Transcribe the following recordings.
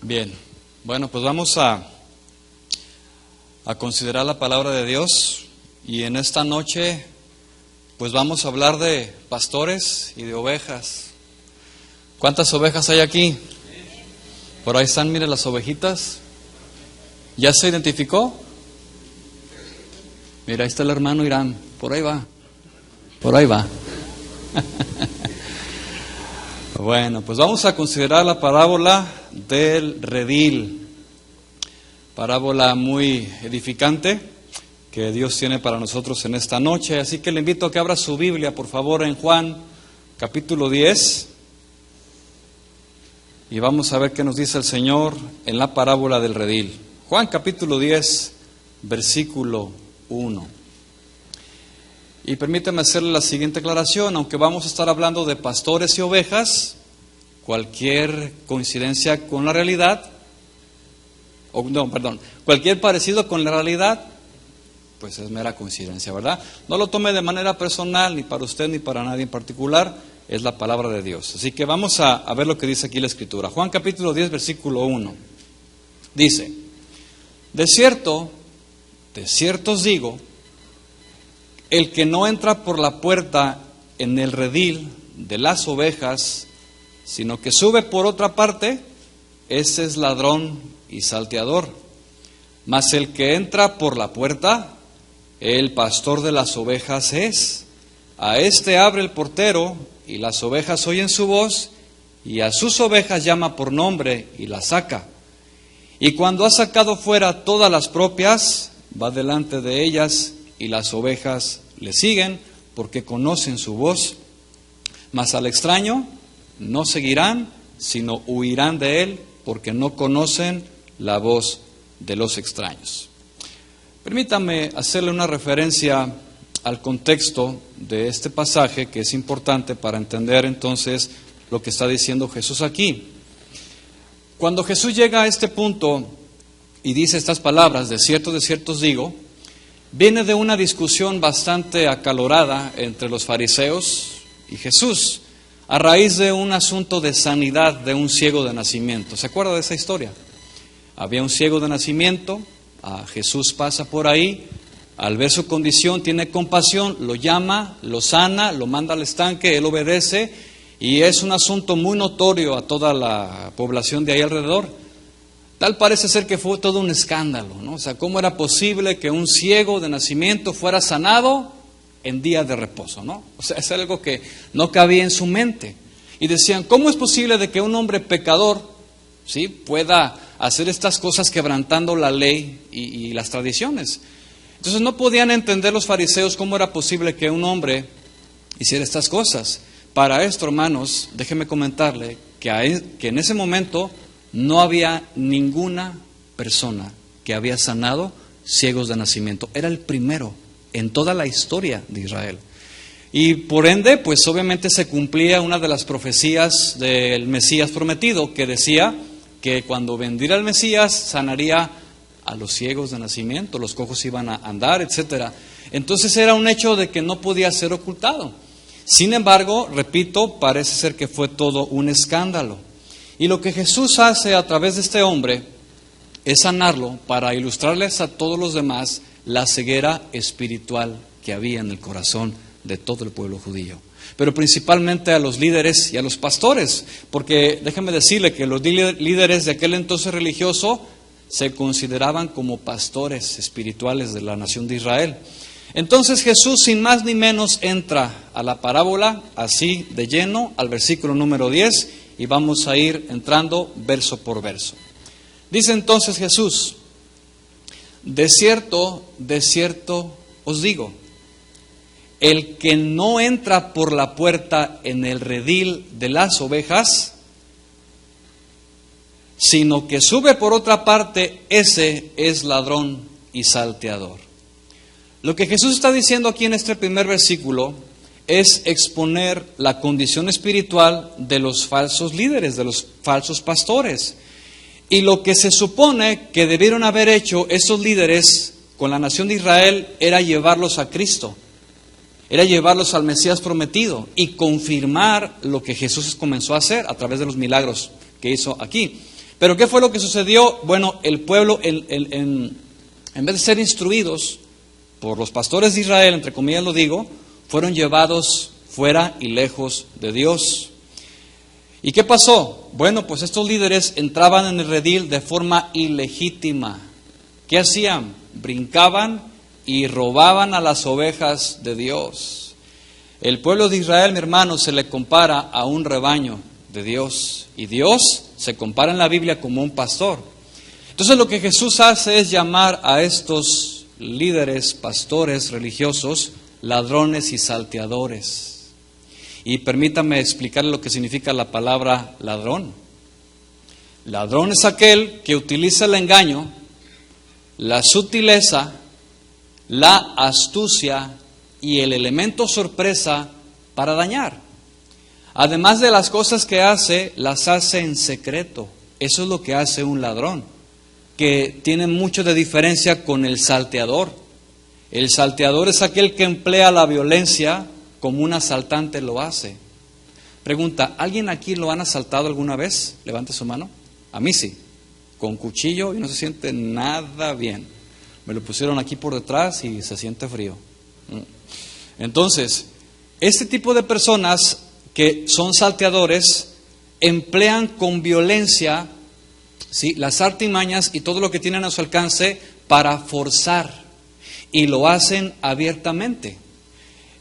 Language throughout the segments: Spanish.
Bien, bueno, pues vamos a considerar la palabra de Dios y en esta noche pues vamos a hablar de pastores y de ovejas. ¿Cuántas ovejas hay aquí? Por ahí están, mire las ovejitas. ¿Ya se identificó? Mira, ahí está el hermano Irán, por ahí va, por ahí va. Bueno, pues vamos a considerar la parábola del redil, parábola muy edificante que Dios tiene para nosotros en esta noche. Así que le invito a que abra su Biblia, por favor, en Juan capítulo 10 y vamos a ver qué nos dice el Señor en la parábola del redil. Juan capítulo 10, versículo 1. Y permítame hacerle la siguiente aclaración: aunque vamos a estar hablando de pastores y ovejas, cualquier coincidencia con la realidad, cualquier parecido con la realidad, pues es mera coincidencia, ¿verdad? No lo tome de manera personal, ni para usted ni para nadie en particular, es la palabra de Dios. Así que vamos a ver lo que dice aquí la Escritura. Juan capítulo 10, versículo 1. Dice: de cierto os digo, el que no entra por la puerta en el redil de las ovejas, sino que sube por otra parte, ese es ladrón y salteador. Mas el que entra por la puerta, el pastor de las ovejas es. A éste abre el portero, y las ovejas oyen su voz, y a sus ovejas llama por nombre, y las saca. Y cuando ha sacado fuera todas las propias, va delante de ellas, y las ovejas le siguen, porque conocen su voz. Mas al extraño no seguirán, sino huirán de él, porque no conocen la voz de los extraños. Permítame hacerle una referencia al contexto de este pasaje, que es importante para entender entonces lo que está diciendo Jesús aquí. Cuando Jesús llega a este punto y dice estas palabras, de cierto os digo, viene de una discusión bastante acalorada entre los fariseos y Jesús, a raíz de un asunto de sanidad de un ciego de nacimiento. ¿Se acuerda de esa historia? Había un ciego de nacimiento, Jesús pasa por ahí, al ver su condición tiene compasión, lo llama, lo sana, lo manda al estanque, él obedece, y es un asunto muy notorio a toda la población de ahí alrededor. Tal parece ser que fue todo un escándalo, ¿no? O sea, ¿cómo era posible que un ciego de nacimiento fuera sanado en día de reposo, ¿no? O sea, es algo que no cabía en su mente. Y decían, ¿cómo es posible de que un hombre pecador, ¿sí?, pueda hacer estas cosas quebrantando la ley y las tradiciones? Entonces no podían entender los fariseos cómo era posible que un hombre hiciera estas cosas. Para esto, hermanos, déjeme comentarle que en ese momento no había ninguna persona que había sanado ciegos de nacimiento. Era el primero en toda la historia de Israel. Y por ende, pues obviamente se cumplía una de las profecías del Mesías prometido, que decía que cuando vendría el Mesías sanaría a los ciegos de nacimiento, los cojos iban a andar, etc. Entonces era un hecho de que no podía ser ocultado. Sin embargo, repito, parece ser que fue todo un escándalo. Y lo que Jesús hace a través de este hombre es sanarlo para ilustrarles a todos los demás la ceguera espiritual que había en el corazón de todo el pueblo judío, pero principalmente a los líderes y a los pastores, porque déjeme decirle que los líderes de aquel entonces religioso se consideraban como pastores espirituales de la nación de Israel. Entonces Jesús, sin más ni menos, entra a la parábola así de lleno, al versículo número 10, y vamos a ir entrando verso por verso. Dice entonces Jesús: de cierto os digo, el que no entra por la puerta en el redil de las ovejas, sino que sube por otra parte, ese es ladrón y salteador. Lo que Jesús está diciendo aquí en este primer versículo es exponer la condición espiritual de los falsos líderes, de los falsos pastores. Y lo que se supone que debieron haber hecho esos líderes con la nación de Israel era llevarlos a Cristo, era llevarlos al Mesías prometido y confirmar lo que Jesús comenzó a hacer a través de los milagros que hizo aquí. Pero ¿qué fue lo que sucedió? Bueno, el pueblo, en vez de ser instruidos por los pastores de Israel, entre comillas lo digo, fueron llevados fuera y lejos de Dios. ¿Y qué pasó? Bueno, pues estos líderes entraban en el redil de forma ilegítima. ¿Qué hacían? Brincaban y robaban a las ovejas de Dios. El pueblo de Israel, mi hermano, se le compara a un rebaño de Dios. Y Dios se compara en la Biblia como un pastor. Entonces lo que Jesús hace es llamar a estos líderes, pastores religiosos, ladrones y salteadores. Y permítame explicarle lo que significa la palabra ladrón. Ladrón es aquel que utiliza el engaño, la sutileza, la astucia y el elemento sorpresa para dañar. Además de las cosas que hace, las hace en secreto. Eso es lo que hace un ladrón, que tiene mucho de diferencia con el salteador. El salteador es aquel que emplea la violencia como un asaltante lo hace. Pregunta, ¿alguien aquí lo han asaltado alguna vez? Levante su mano. A mí sí, con cuchillo y no se siente nada bien. Me lo pusieron aquí por detrás y se siente frío. Entonces, este tipo de personas que son salteadores emplean con violencia, ¿sí?, las artimañas y todo lo que tienen a su alcance para forzar, y lo hacen abiertamente.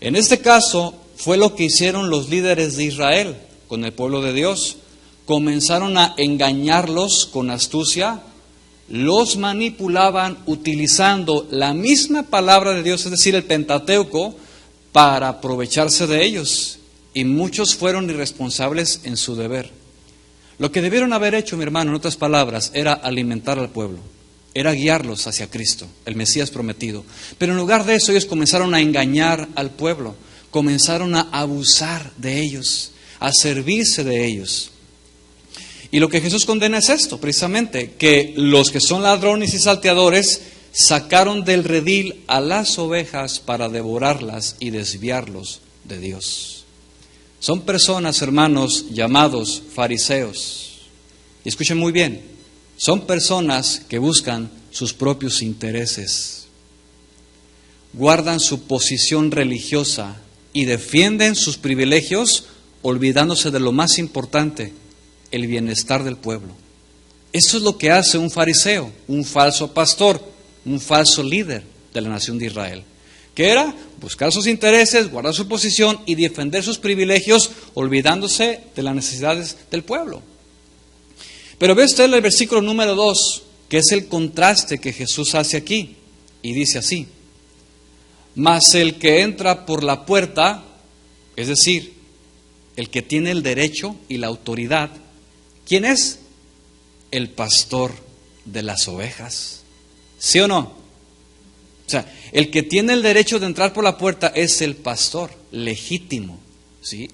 En este caso fue lo que hicieron los líderes de Israel con el pueblo de Dios. Comenzaron a engañarlos con astucia, los manipulaban utilizando la misma palabra de Dios, es decir, el Pentateuco, para aprovecharse de ellos. Y muchos fueron irresponsables en su deber. Lo que debieron haber hecho, mi hermano, en otras palabras, era alimentar al pueblo, era guiarlos hacia Cristo, el Mesías prometido. Pero en lugar de eso, ellos comenzaron a engañar al pueblo, comenzaron a abusar de ellos, a servirse de ellos. Y lo que Jesús condena es esto, precisamente, que los que son ladrones y salteadores sacaron del redil a las ovejas para devorarlas y desviarlos de Dios. Son personas, hermanos, llamados fariseos. Y escuchen muy bien, son personas que buscan sus propios intereses. Guardan su posición religiosa y defienden sus privilegios, olvidándose de lo más importante, el bienestar del pueblo. Eso es lo que hace un fariseo, un falso pastor, un falso líder de la nación de Israel. ¿Qué era? Buscar sus intereses, guardar su posición y defender sus privilegios, olvidándose de las necesidades del pueblo. Pero ve usted el versículo número 2, que es el contraste que Jesús hace aquí, y dice así: mas el que entra por la puerta, es decir, el que tiene el derecho y la autoridad, ¿quién es? El pastor de las ovejas. ¿Sí o no? O sea, el que tiene el derecho de entrar por la puerta es el pastor legítimo, ¿sí?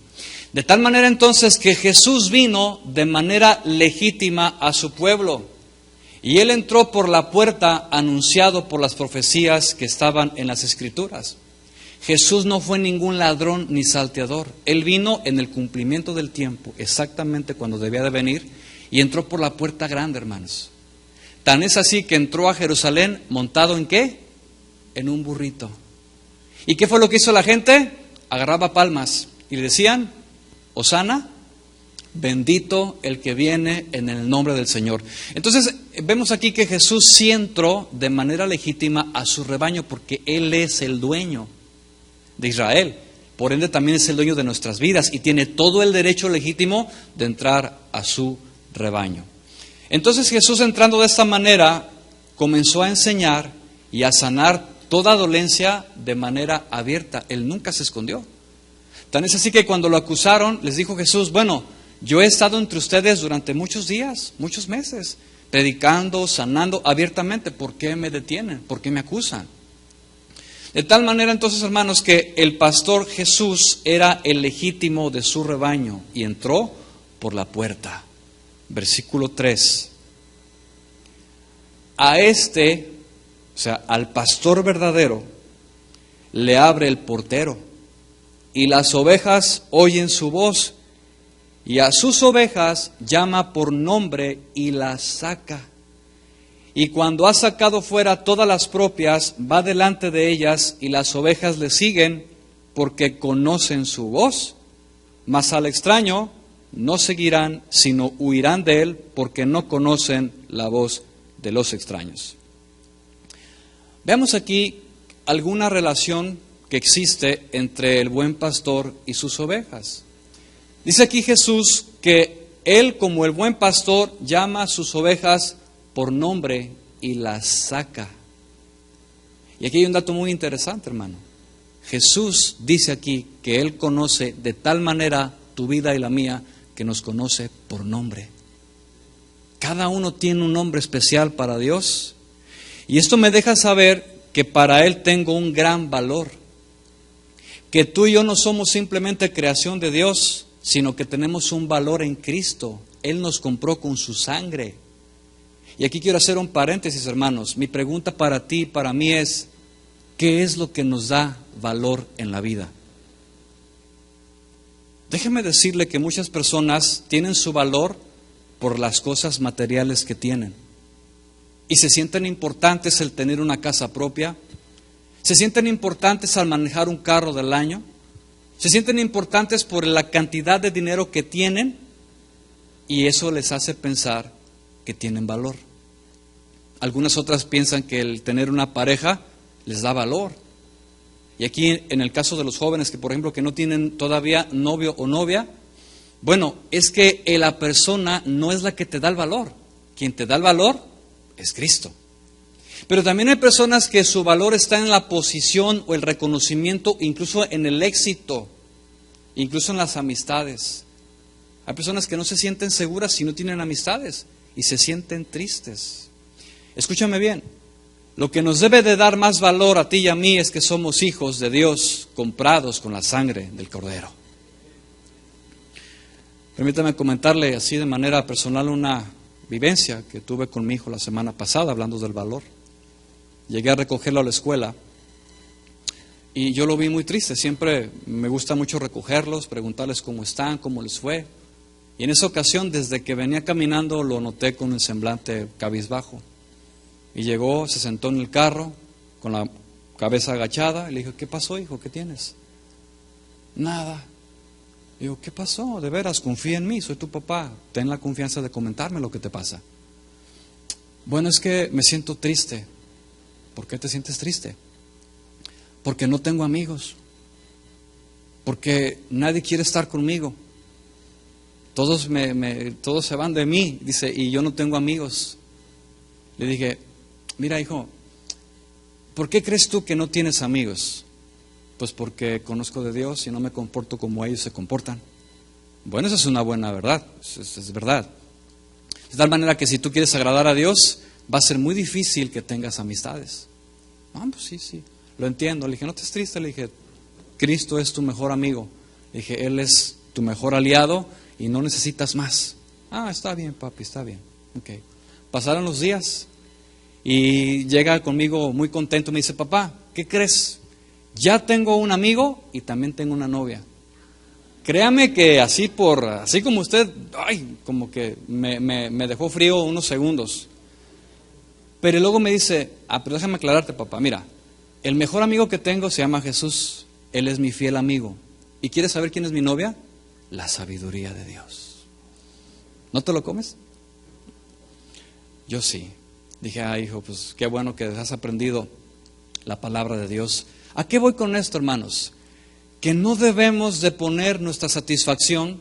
De tal manera entonces que Jesús vino de manera legítima a su pueblo. Y Él entró por la puerta anunciado por las profecías que estaban en las Escrituras. Jesús no fue ningún ladrón ni salteador. Él vino en el cumplimiento del tiempo, exactamente cuando debía de venir, y entró por la puerta grande, hermanos. Tan es así que entró a Jerusalén montado ¿en qué? En un burrito. ¿Y qué fue lo que hizo la gente? Agarraba palmas y le decían: Hosana, bendito el que viene en el nombre del Señor. Entonces vemos aquí que Jesús sí entró de manera legítima a su rebaño, porque Él es el dueño de Israel. Por ende también es el dueño de nuestras vidas y tiene todo el derecho legítimo de entrar a su rebaño. Entonces Jesús, entrando de esta manera, comenzó a enseñar y a sanar toda dolencia de manera abierta. Él nunca se escondió. Tan es así que cuando lo acusaron, les dijo Jesús: bueno, yo he estado entre ustedes durante muchos días, muchos meses, predicando, sanando abiertamente. ¿Por qué me detienen? ¿Por qué me acusan? De tal manera entonces, hermanos, que el pastor Jesús era el legítimo de su rebaño y entró por la puerta. Versículo 3. A este, o sea, al pastor verdadero, le abre el portero, y las ovejas oyen su voz, Y a sus ovejas llama por nombre y las saca. Y cuando ha sacado fuera todas las propias, va delante de ellas y las ovejas le siguen porque conocen su voz. Mas al extraño no seguirán, sino huirán de él porque no conocen la voz de los extraños. Veamos aquí alguna relación que existe entre el buen pastor y sus ovejas. Dice aquí Jesús que él, como el buen pastor, llama a sus ovejas por nombre y las saca. Y aquí hay un dato muy interesante, hermano. Jesús dice aquí que él conoce de tal manera tu vida y la mía que nos conoce por nombre. Cada uno tiene un nombre especial para Dios. Y esto me deja saber que para Él tengo un gran valor. Que tú y yo no somos simplemente creación de Dios, sino que tenemos un valor en Cristo. Él nos compró con su sangre. Y aquí quiero hacer un paréntesis, hermanos. Mi pregunta para ti y para mí es, ¿qué es lo que nos da valor en la vida? Déjeme decirle que muchas personas tienen su valor por las cosas materiales que tienen. Y se sienten importantes el tener una casa propia. Se sienten importantes al manejar un carro del año. Se sienten importantes por la cantidad de dinero que tienen. Y eso les hace pensar que tienen valor. Algunas otras piensan que el tener una pareja les da valor. Y aquí en el caso de los jóvenes que, por ejemplo, que no tienen todavía novio o novia, bueno, es que la persona no es la que te da el valor. Quien te da el valor es Cristo. Pero también hay personas que su valor está en la posición o el reconocimiento, incluso en el éxito, incluso en las amistades. Hay personas que no se sienten seguras si no tienen amistades y se sienten tristes. Escúchame bien. Lo que nos debe de dar más valor a ti y a mí es que somos hijos de Dios, comprados con la sangre del Cordero. Permítame comentarle así de manera personal una vivencia que tuve con mi hijo la semana pasada, hablando del valor. Llegué a recogerlo a la escuela y yo lo vi muy triste. Siempre me gusta mucho recogerlos, preguntarles cómo están, cómo les fue. Y en esa ocasión, desde que venía caminando, lo noté con el semblante cabizbajo. Y llegó, se sentó en el carro con la cabeza agachada y le dije, ¿qué pasó, hijo? ¿Qué tienes? Nada. Digo, ¿qué pasó? De veras, confía en mí, soy tu papá. Ten la confianza de comentarme lo que te pasa. Bueno, es que me siento triste. ¿Por qué te sientes triste? Porque no tengo amigos. Porque nadie quiere estar conmigo. Todos se van de mí, dice, y yo no tengo amigos. Le dije, mira, hijo, ¿por qué crees tú que no tienes amigos? Pues porque conozco de Dios y no me comporto como ellos se comportan. Bueno, esa es una buena verdad, es verdad. De tal manera que si tú quieres agradar a Dios, va a ser muy difícil que tengas amistades. Pues sí, lo entiendo. Le dije, no te estés triste, le dije, Cristo es tu mejor amigo. Le dije, Él es tu mejor aliado y no necesitas más. Está bien, papi, está bien. Okay. Pasaron los días y llega conmigo muy contento, me dice, papá, ¿qué crees? Ya tengo un amigo y también tengo una novia. Créame que así como usted, como que me dejó frío unos segundos. Pero luego me dice, pero déjame aclararte, papá, mira, el mejor amigo que tengo se llama Jesús, Él es mi fiel amigo. ¿Y quieres saber quién es mi novia? La sabiduría de Dios. ¿No te lo comes? Yo sí. Dije, hijo, pues qué bueno que has aprendido la palabra de Dios. ¿A qué voy con esto, hermanos? Que no debemos de poner nuestra satisfacción,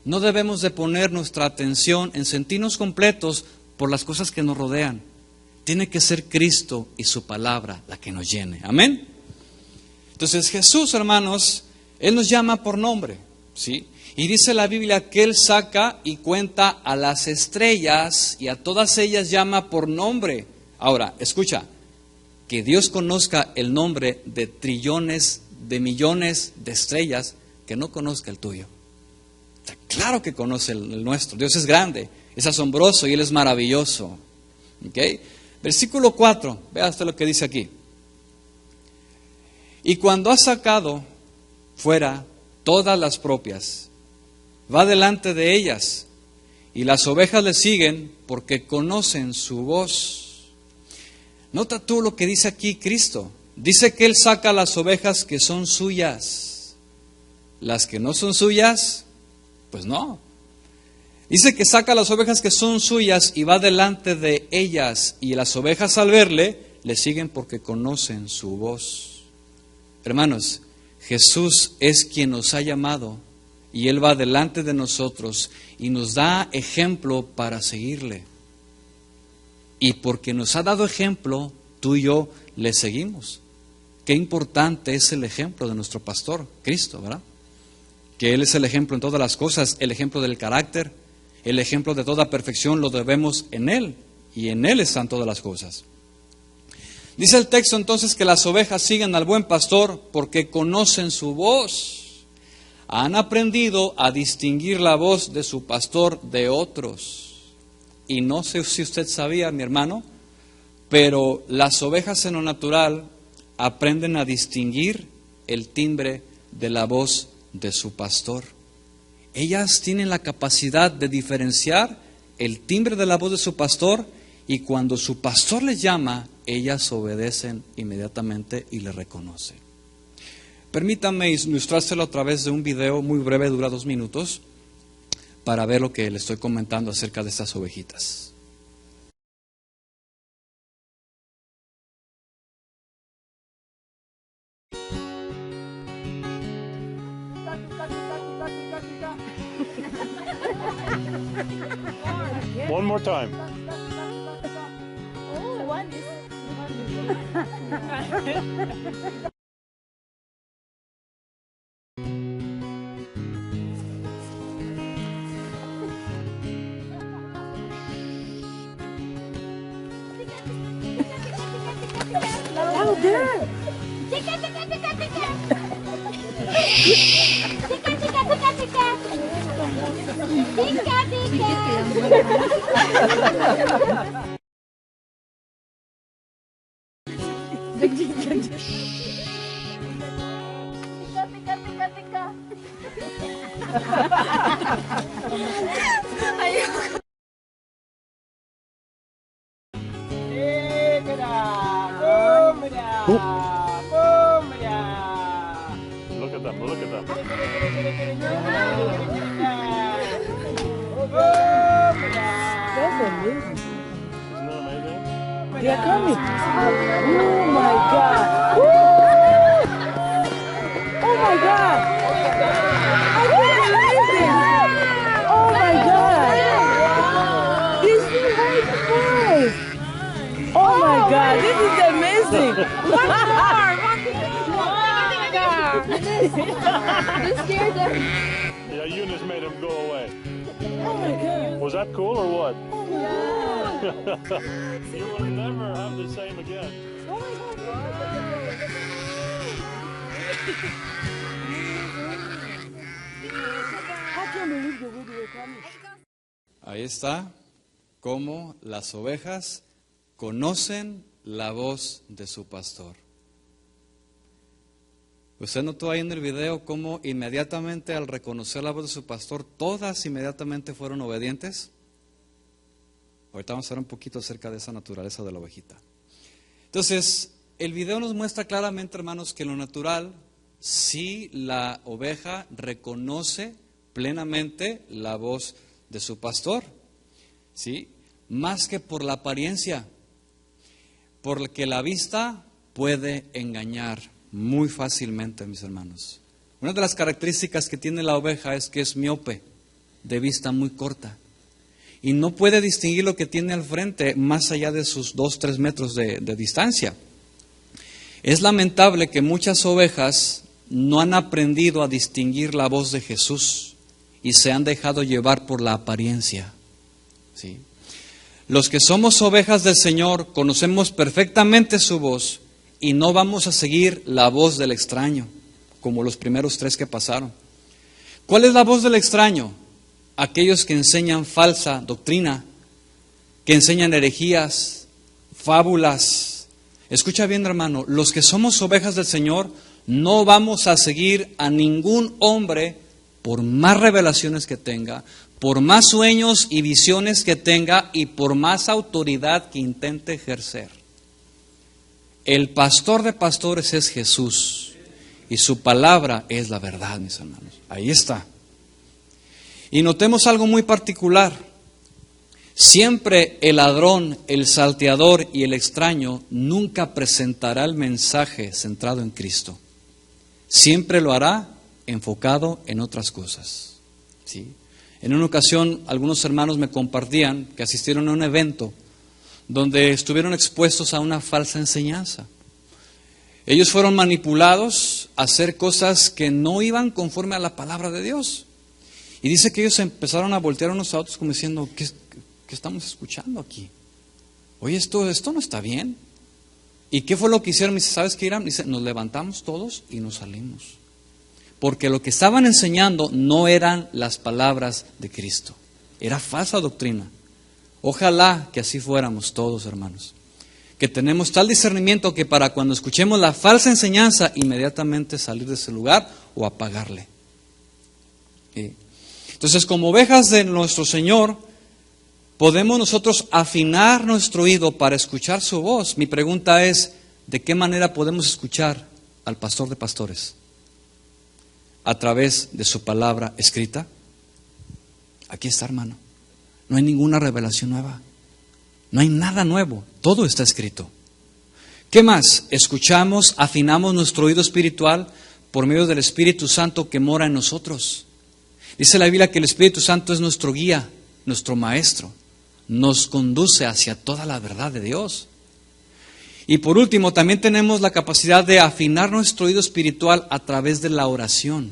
no debemos de poner nuestra atención en sentirnos completos por las cosas que nos rodean. Tiene que ser Cristo y su palabra la que nos llene. Amén. Entonces Jesús, hermanos, Él nos llama por nombre, ¿sí? Y dice la Biblia que Él saca y cuenta a las estrellas y a todas ellas llama por nombre. Ahora, escucha, que Dios conozca el nombre de trillones, de millones de estrellas, que no conozca el tuyo. Claro que conoce el nuestro. Dios es grande, es asombroso y Él es maravilloso. ¿Okay? Versículo 4, vea usted lo que dice aquí. Y cuando ha sacado fuera todas las propias, va delante de ellas, y las ovejas le siguen porque conocen su voz. Nota tú lo que dice aquí Cristo. Dice que Él saca las ovejas que son suyas. Las que no son suyas, pues no. Dice que saca las ovejas que son suyas y va delante de ellas. Y las ovejas al verle, le siguen porque conocen su voz. Hermanos, Jesús es quien nos ha llamado y Él va delante de nosotros y nos da ejemplo para seguirle. Y porque nos ha dado ejemplo, tú y yo le seguimos. Qué importante es el ejemplo de nuestro pastor, Cristo, ¿verdad? Que Él es el ejemplo en todas las cosas, el ejemplo del carácter, el ejemplo de toda perfección lo debemos en Él, y en Él están todas las cosas. Dice el texto entonces que las ovejas siguen al buen pastor porque conocen su voz. Han aprendido a distinguir la voz de su pastor de otros. Y no sé si usted sabía, mi hermano, pero las ovejas en lo natural aprenden a distinguir el timbre de la voz de su pastor. Ellas tienen la capacidad de diferenciar el timbre de la voz de su pastor, y cuando su pastor les llama, ellas obedecen inmediatamente y le reconocen. Permítanme ilustrárselo a través de un video muy breve, dura 2 minutos, para ver lo que le estoy comentando acerca de estas ovejitas. One more time. Oh, one is. Louder. Tika, tika, tika, tika. Tika, tika, tika, tika. Tika, tika. Tika, tika, tika. Ayoko. Look at them, look at them. That's amazing. Isn't that amazing? They are coming. Oh my God. Woo! Oh my God. I can't believe this. Oh my God. These two high five. Oh my God. This is amazing. One more. You scared them. Yeah, Eunice made him go away. Oh my God. Was that cool or what? Oh my God. You will never have the same again. I can't believe the way they were coming. Ahí está cómo las ovejas conocen la voz de su pastor. ¿Usted notó ahí en el video cómo inmediatamente al reconocer la voz de su pastor, todas inmediatamente fueron obedientes? Ahorita vamos a hablar un poquito acerca de esa naturaleza de la ovejita. Entonces, el video nos muestra claramente, hermanos, que en lo natural, sí la oveja reconoce plenamente la voz de su pastor, ¿sí? Más que por la apariencia, porque la vista puede engañar muy fácilmente, mis hermanos. Una de las características que tiene la oveja es que es miope, de vista muy corta, y no puede distinguir lo que tiene al frente más allá de sus 2-3 metros de distancia. Es lamentable que muchas ovejas no han aprendido a distinguir la voz de Jesús y se han dejado llevar por la apariencia, ¿sí? Los que somos ovejas del Señor conocemos perfectamente su voz y no vamos a seguir la voz del extraño, como los primeros 3 que pasaron. ¿Cuál es la voz del extraño? Aquellos que enseñan falsa doctrina, que enseñan herejías, fábulas. Escucha bien, hermano, los que somos ovejas del Señor no vamos a seguir a ningún hombre por más revelaciones que tenga, por más sueños y visiones que tenga y por más autoridad que intente ejercer. El pastor de pastores es Jesús y su palabra es la verdad, mis hermanos. Ahí está. Y notemos algo muy particular. Siempre el ladrón, el salteador y el extraño nunca presentará el mensaje centrado en Cristo. Siempre lo hará enfocado en otras cosas. ¿Sí? En una ocasión, algunos hermanos me compartían que asistieron a un evento donde estuvieron expuestos a una falsa enseñanza. Ellos fueron manipulados a hacer cosas que no iban conforme a la palabra de Dios. Y dice que ellos empezaron a voltear unos a otros como diciendo, ¿qué estamos escuchando aquí? Oye, esto no está bien. ¿Y qué fue lo que hicieron? Me dice, ¿sabes qué, Irán? Dice, nos levantamos todos y nos salimos. Porque lo que estaban enseñando no eran las palabras de Cristo. Era falsa doctrina. Ojalá que así fuéramos todos, hermanos. Que tenemos tal discernimiento que para cuando escuchemos la falsa enseñanza, inmediatamente salir de ese lugar o apagarle. ¿Sí? Entonces, como ovejas de nuestro Señor, podemos nosotros afinar nuestro oído para escuchar su voz. Mi pregunta es, ¿de qué manera podemos escuchar al pastor de pastores? ¿A través de su palabra escrita? Aquí está, hermano. No hay ninguna revelación nueva. No hay nada nuevo. Todo está escrito. ¿Qué más? Escuchamos, afinamos nuestro oído espiritual por medio del Espíritu Santo que mora en nosotros. Dice la Biblia que el Espíritu Santo es nuestro guía, nuestro maestro. Nos conduce hacia toda la verdad de Dios. Y por último, también tenemos la capacidad de afinar nuestro oído espiritual a través de la oración.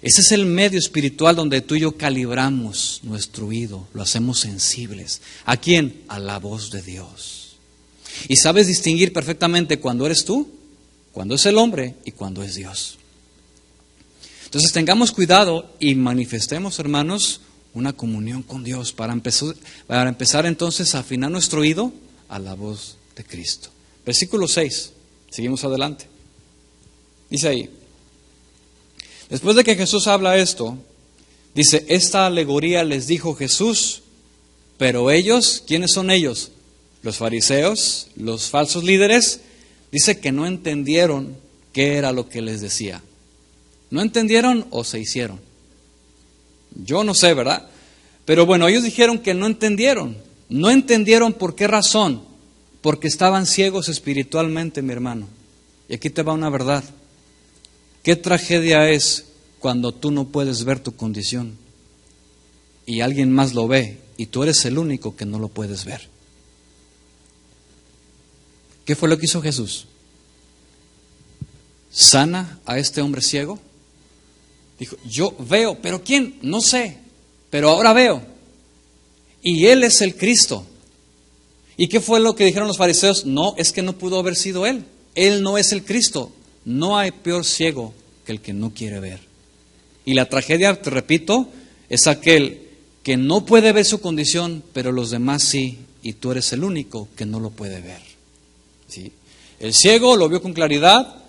Ese es el medio espiritual donde tú y yo calibramos nuestro oído, lo hacemos sensibles. ¿A quién? A la voz de Dios. Y sabes distinguir perfectamente cuando eres tú, cuando es el hombre y cuando es Dios. Entonces tengamos cuidado y manifestemos, hermanos, una comunión con Dios para empezar entonces a afinar nuestro oído a la voz de Cristo. Versículo 6, seguimos adelante. Dice ahí, después de que Jesús habla esto, dice, esta alegoría les dijo Jesús, pero ellos, ¿quiénes son ellos? Los fariseos, los falsos líderes, dice que no entendieron qué era lo que les decía. ¿No entendieron o se hicieron? Yo no sé, ¿verdad? Pero bueno, ellos dijeron que no entendieron. No entendieron por qué razón. Porque estaban ciegos espiritualmente, mi hermano. Y aquí te va una verdad. ¿Qué tragedia es cuando tú no puedes ver tu condición y alguien más lo ve y tú eres el único que no lo puedes ver? ¿Qué fue lo que hizo Jesús? ¿Sana a este hombre ciego? Dijo, yo veo, pero ¿quién? No sé, pero ahora veo. Y Él es el Cristo. ¿Y qué fue lo que dijeron los fariseos? No, es que no pudo haber sido Él. Él no es el Cristo. No hay peor ciego que el que no quiere ver. Y la tragedia, te repito, es aquel que no puede ver su condición, pero los demás sí, y tú eres el único que no lo puede ver. ¿Sí? El ciego lo vio con claridad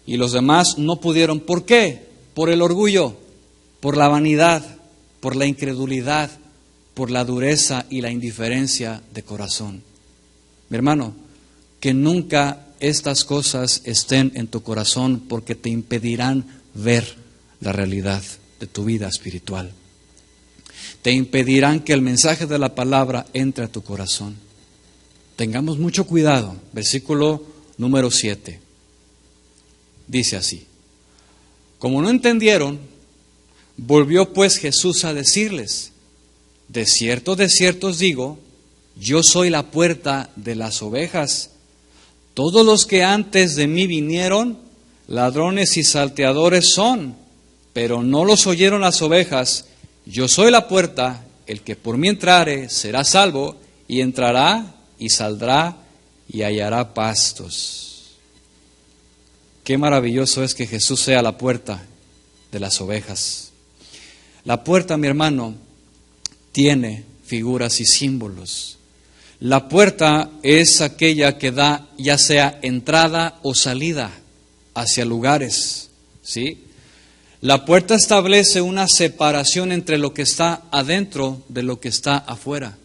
y los demás no pudieron. ¿Por qué? Por el orgullo, por la vanidad, por la incredulidad, por la dureza y la indiferencia de corazón. Mi hermano, que nunca estas cosas estén en tu corazón porque te impedirán ver la realidad de tu vida espiritual. Te impedirán que el mensaje de la palabra entre a tu corazón. Tengamos mucho cuidado. Versículo número 7. Dice así. Como no entendieron, volvió pues Jesús a decirles, de cierto os digo, yo soy la puerta de las ovejas. Todos los que antes de mí vinieron, ladrones y salteadores son, pero no los oyeron las ovejas. Yo soy la puerta, el que por mí entrare será salvo, y entrará y saldrá y hallará pastos. Qué maravilloso es que Jesús sea la puerta de las ovejas. La puerta, mi hermano, tiene figuras y símbolos. La puerta es aquella que da ya sea entrada o salida hacia lugares, ¿sí? La puerta establece una separación entre lo que está adentro de lo que está afuera.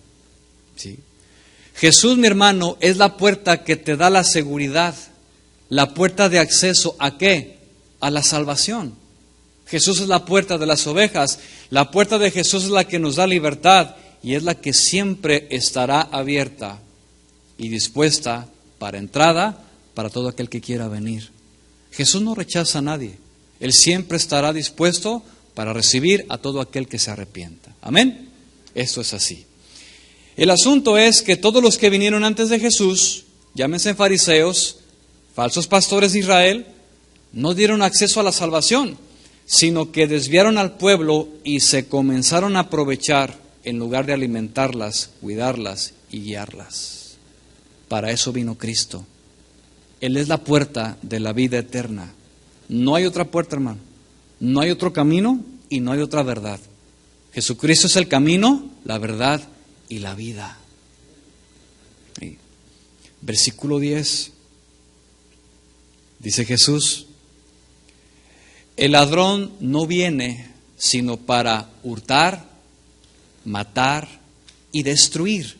¿Sí? Jesús, mi hermano, es la puerta que te da la seguridad, la puerta de acceso ¿a qué? A la salvación. Jesús es la puerta de las ovejas. La puerta de Jesús es la que nos da libertad y es la que siempre estará abierta y dispuesta para entrada para todo aquel que quiera venir. Jesús no rechaza a nadie. Él siempre estará dispuesto para recibir a todo aquel que se arrepienta. Amén. Esto es así. El asunto es que todos los que vinieron antes de Jesús, llámense fariseos, falsos pastores de Israel, no dieron acceso a la salvación, sino que desviaron al pueblo y se comenzaron a aprovechar en lugar de alimentarlas, cuidarlas y guiarlas. Para eso vino Cristo. Él es la puerta de la vida eterna. No hay otra puerta, hermano. No hay otro camino y no hay otra verdad. Jesucristo es el camino, la verdad y la vida. Y versículo 10. Dice Jesús: el ladrón no viene sino para hurtar, matar y destruir.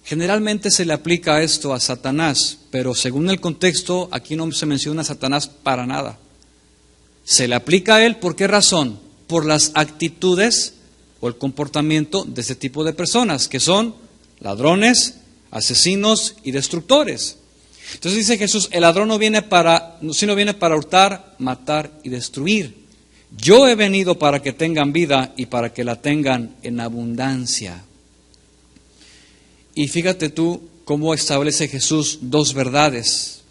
Generalmente se le aplica esto a Satanás, pero según el contexto, aquí no se menciona a Satanás para nada. Se le aplica a él, ¿por qué razón? Por las actitudes o el comportamiento de ese tipo de personas, que son ladrones, asesinos y destructores. Entonces dice Jesús, el ladrón no viene sino viene para hurtar, matar y destruir. Yo he venido para que tengan vida y para que la tengan en abundancia. Y fíjate tú cómo establece Jesús dos verdades.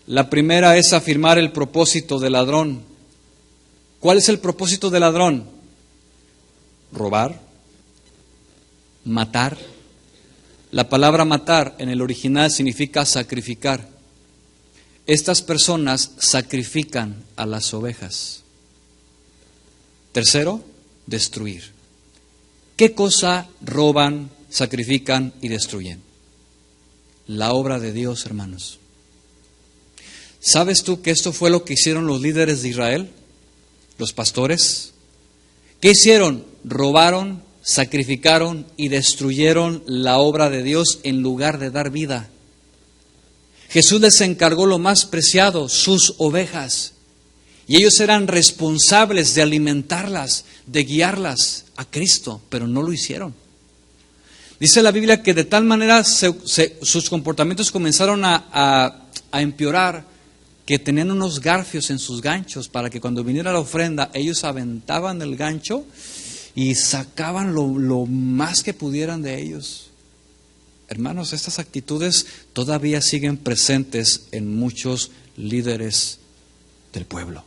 La primera es afirmar el propósito del ladrón. ¿Cuál es el propósito del ladrón? Robar, matar. La palabra matar en el original significa sacrificar. Estas personas sacrifican a las ovejas. Tercero, destruir. ¿Qué cosa roban, sacrifican y destruyen? La obra de Dios, hermanos. ¿Sabes tú que esto fue lo que hicieron los líderes de Israel? Los pastores. ¿Qué hicieron? Robaron, sacrificaron y destruyeron la obra de Dios en lugar de dar vida. Jesús les encargó lo más preciado, sus ovejas. Y ellos eran responsables de alimentarlas, de guiarlas a Cristo, pero no lo hicieron. Dice la Biblia que de tal manera sus comportamientos comenzaron a empeorar, que tenían unos garfios en sus ganchos para que cuando viniera la ofrenda ellos aventaban el gancho y sacaban lo más que pudieran de ellos. Hermanos, estas actitudes todavía siguen presentes en muchos líderes del pueblo.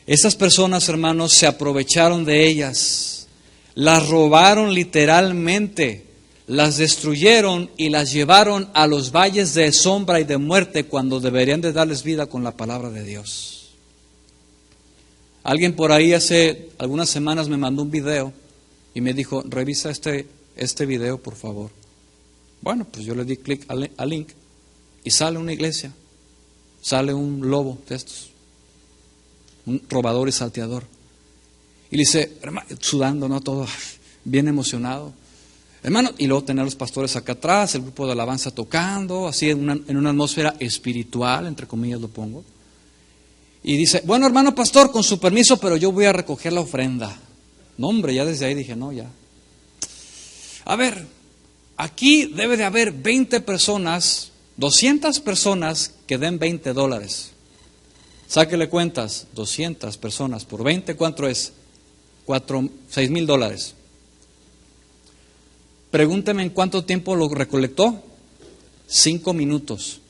Estas personas, hermanos, se aprovecharon de ellas, las robaron literalmente, las destruyeron y las llevaron a los valles de sombra y de muerte cuando deberían de darles vida con la palabra de Dios. Alguien por ahí hace algunas semanas me mandó un video y me dijo, revisa este video, por favor. Bueno, pues yo le di clic al link y sale una iglesia, sale un lobo de estos, un robador y salteador. Y le dice, hermano, sudando, ¿no? Todo bien emocionado. Hermano, y luego tener a los pastores acá atrás, el grupo de alabanza tocando, así en una atmósfera espiritual, entre comillas lo pongo. Y dice, bueno, hermano pastor, con su permiso, pero yo voy a recoger la ofrenda. No, hombre, ya desde ahí dije, no, ya. A ver, aquí debe de haber 20 personas, 200 personas que den $20. Sáquele cuentas, 200 personas por 20, ¿cuánto es? $6,000. Pregúnteme en cuánto tiempo lo recolectó. 5 minutos.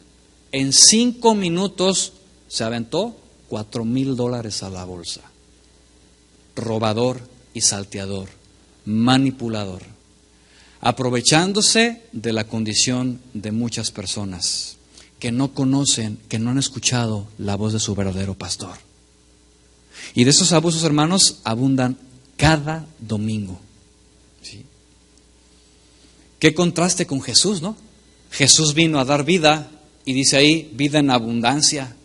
En 5 minutos se aventó $4,000 a la bolsa. Robador y salteador, manipulador, aprovechándose de la condición de muchas personas que no conocen, que no han escuchado la voz de su verdadero pastor. Y de esos abusos, hermanos, abundan cada domingo. ¿Sí? Qué contraste con Jesús, ¿no? Jesús vino a dar vida y dice ahí, vida en abundancia.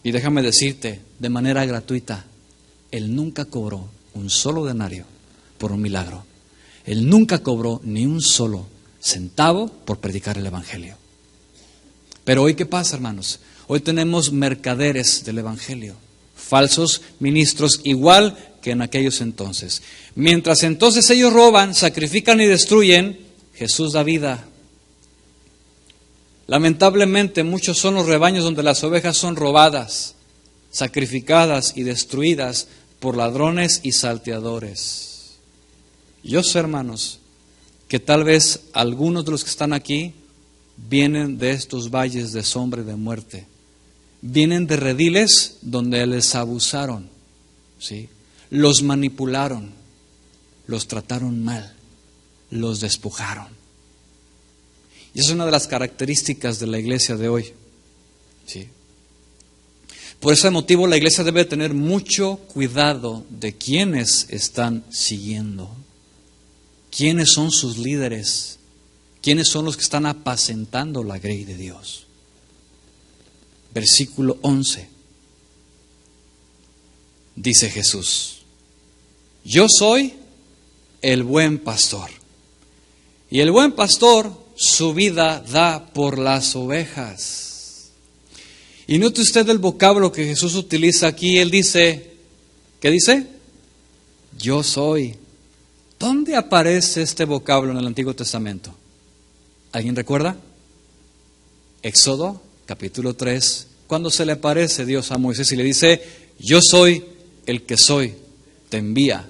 Y déjame decirte, de manera gratuita. Él nunca cobró un solo denario por un milagro. Él nunca cobró ni un solo centavo por predicar el Evangelio. Pero hoy, ¿qué pasa, hermanos? Hoy tenemos mercaderes del Evangelio, falsos ministros, igual que en aquellos entonces. Mientras entonces ellos roban, sacrifican y destruyen, Jesús da vida. Lamentablemente, muchos son los rebaños donde las ovejas son robadas, sacrificadas y destruidas por ladrones y salteadores. Yo sé, hermanos, que tal vez algunos de los que están aquí vienen de estos valles de sombra y de muerte. Vienen de rediles donde les abusaron, ¿sí? Los manipularon, los trataron mal, los despojaron. Y esa es una de las características de la iglesia de hoy, ¿sí? Por ese motivo la iglesia debe tener mucho cuidado de quiénes están siguiendo, quiénes son sus líderes, quiénes son los que están apacentando la grey de Dios. Versículo 11. Dice Jesús: yo soy el buen pastor, y el buen pastor su vida da por las ovejas. Y note usted el vocablo que Jesús utiliza aquí. Él dice, ¿qué dice? Yo soy. ¿Dónde aparece este vocablo en el Antiguo Testamento? ¿Alguien recuerda? Éxodo, capítulo 3, cuando se le aparece Dios a Moisés y le dice, yo soy el que soy, te envía.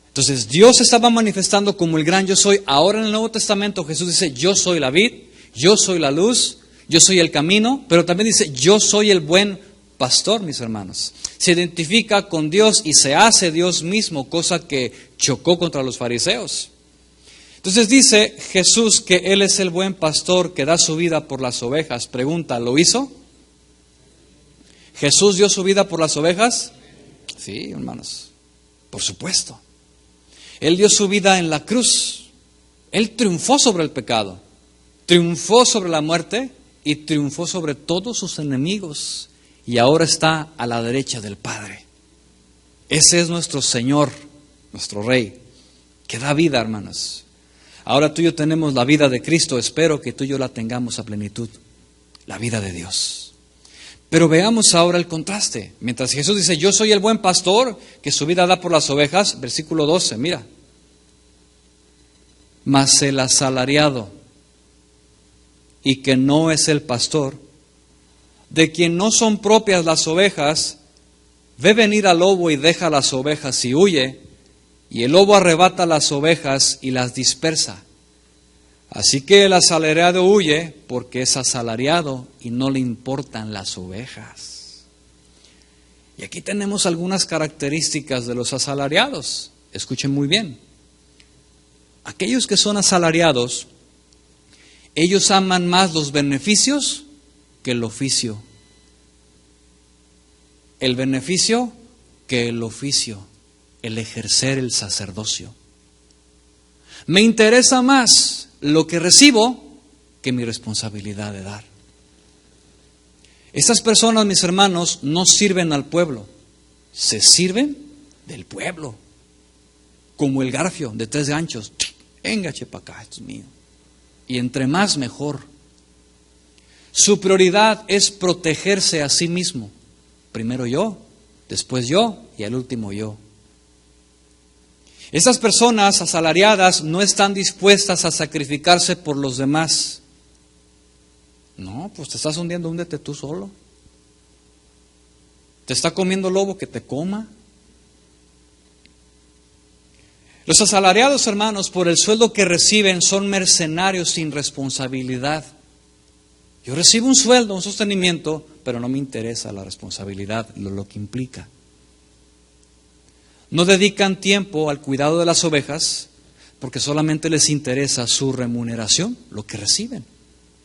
Entonces Dios estaba manifestando como el gran yo soy. Ahora en el Nuevo Testamento Jesús dice, yo soy la vid, yo soy la luz, yo soy el camino, pero también dice, yo soy el buen pastor, mis hermanos. Se identifica con Dios y se hace Dios mismo, cosa que chocó contra los fariseos. Entonces dice Jesús que Él es el buen pastor que da su vida por las ovejas. Pregunta, ¿lo hizo? ¿Jesús dio su vida por las ovejas? Sí, hermanos, por supuesto. Él dio su vida en la cruz. Él triunfó sobre el pecado, triunfó sobre la muerte y triunfó sobre todos sus enemigos. Y ahora está a la derecha del Padre. Ese es nuestro Señor, nuestro Rey, que da vida, hermanos. Ahora tú y yo tenemos la vida de Cristo. Espero que tú y yo la tengamos a plenitud, la vida de Dios. Pero veamos ahora el contraste. Mientras Jesús dice, yo soy el buen pastor que su vida da por las ovejas, versículo 12, mira. Mas el asalariado, y que no es el pastor, de quien no son propias las ovejas, ve venir al lobo y deja las ovejas y huye, y el lobo arrebata las ovejas y las dispersa. Así que el asalariado huye porque es asalariado y no le importan las ovejas. Y aquí tenemos algunas características de los asalariados. Escuchen muy bien. Aquellos que son asalariados, ellos aman más los beneficios que el oficio. El beneficio que el oficio, el ejercer el sacerdocio. Me interesa más lo que recibo que mi responsabilidad de dar. Estas personas, mis hermanos, no sirven al pueblo, se sirven del pueblo. Como el garfio de 3 ganchos. Venga, che, para acá, esto es mío. Y entre más, mejor. Su prioridad es protegerse a sí mismo. Primero yo, después yo y al último yo. Estas personas asalariadas no están dispuestas a sacrificarse por los demás. No, pues te estás hundiendo, húndete tú solo. Te está comiendo lobo, que te coma. Los asalariados, hermanos, por el sueldo que reciben, son mercenarios sin responsabilidad. Yo recibo un sueldo, un sostenimiento, pero no me interesa la responsabilidad, lo que implica. No dedican tiempo al cuidado de las ovejas porque solamente les interesa su remuneración, lo que reciben.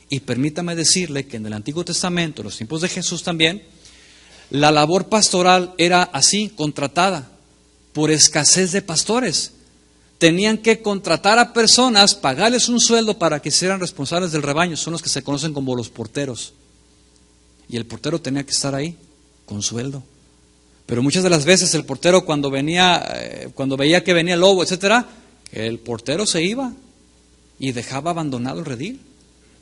Y permítame decirle que en el Antiguo Testamento, en los tiempos de Jesús también, la labor pastoral era así, contratada, por escasez de pastores. Tenían que contratar a personas, pagarles un sueldo para que sean responsables del rebaño. Son los que se conocen como los porteros. Y el portero tenía que estar ahí con sueldo. Pero muchas de las veces el portero cuando veía que venía el lobo, etcétera, el portero se iba y dejaba abandonado el redil.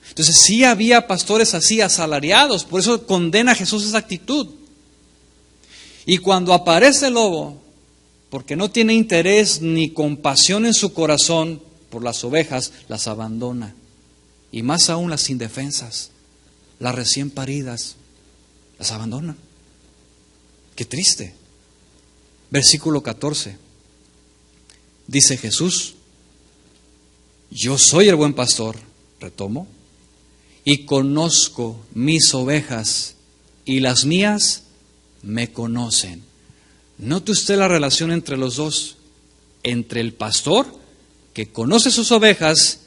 Entonces sí había pastores así asalariados, por eso condena a Jesús esa actitud. Y cuando aparece el lobo, porque no tiene interés ni compasión en su corazón por las ovejas, las abandona. Y más aún las indefensas, las recién paridas, las abandonan. Qué triste. Versículo 14. Dice Jesús: yo soy el buen pastor, retomo, y conozco mis ovejas, y las mías me conocen. Note usted la relación entre los dos, entre el pastor que conoce sus ovejas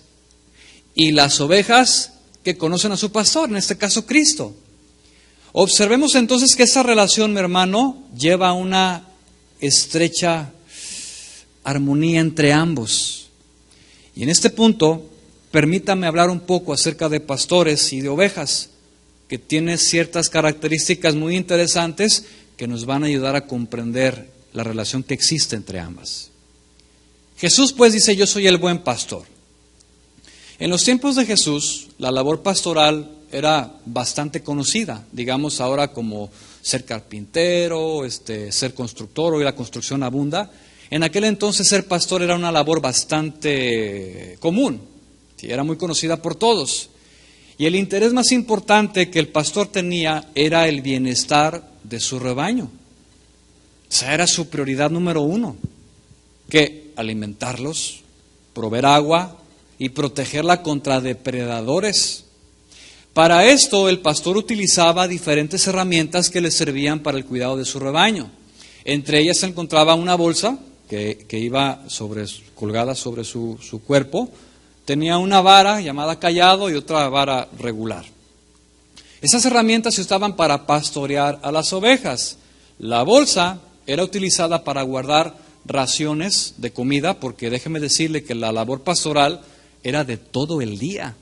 y las ovejas que conocen a su pastor, en este caso Cristo. Observemos entonces que esa relación, mi hermano, lleva a una estrecha armonía entre ambos. Y en este punto, permítame hablar un poco acerca de pastores y de ovejas, que tiene ciertas características muy interesantes que nos van a ayudar a comprender la relación que existe entre ambas. Jesús pues dice: yo soy el buen pastor. En los tiempos de Jesús, la labor pastoral era bastante conocida, digamos ahora como ser carpintero, ser constructor, hoy la construcción abunda. En aquel entonces ser pastor era una labor bastante común, ¿sí? Era muy conocida por todos. Y el interés más importante que el pastor tenía era el bienestar de su rebaño. O sea, era su prioridad número uno, que alimentarlos, proveer agua y protegerla contra depredadores. Para esto el pastor utilizaba diferentes herramientas que le servían para el cuidado de su rebaño. Entre ellas se encontraba una bolsa que iba colgada sobre su cuerpo. Tenía una vara llamada cayado y otra vara regular. Esas herramientas se usaban para pastorear a las ovejas. La bolsa era utilizada para guardar raciones de comida, porque déjeme decirle que la labor pastoral era de todo el día,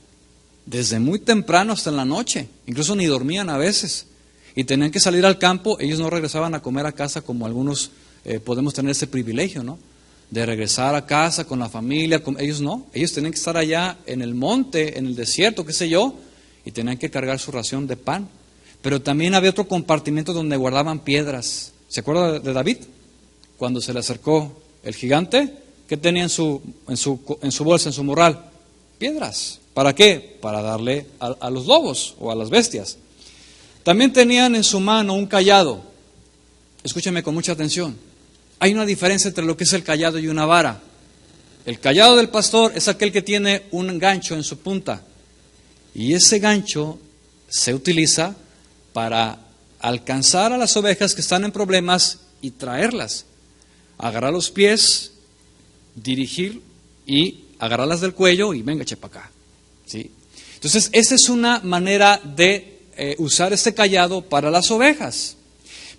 desde muy temprano hasta en la noche, incluso ni dormían a veces, y tenían que salir al campo. Ellos no regresaban a comer a casa como algunos podemos tener ese privilegio, ¿no? De regresar a casa con la familia. Ellos no, ellos tenían que estar allá en el monte, en el desierto, qué sé yo, y tenían que cargar su ración de pan. Pero también había otro compartimento donde guardaban piedras. ¿Se acuerda de David? Cuando se le acercó el gigante, ¿qué tenía en su bolsa, en su morral? Piedras. ¿Para qué? Para darle a los lobos o a las bestias. También tenían en su mano un cayado. Escúcheme con mucha atención. Hay una diferencia entre lo que es el cayado y una vara. El cayado del pastor es aquel que tiene un gancho en su punta. Y ese gancho se utiliza para alcanzar a las ovejas que están en problemas y traerlas. Agarrar los pies, dirigir y agarrarlas del cuello y venga, eche para acá. ¿Sí? Entonces, esa es una manera de usar este cayado para las ovejas.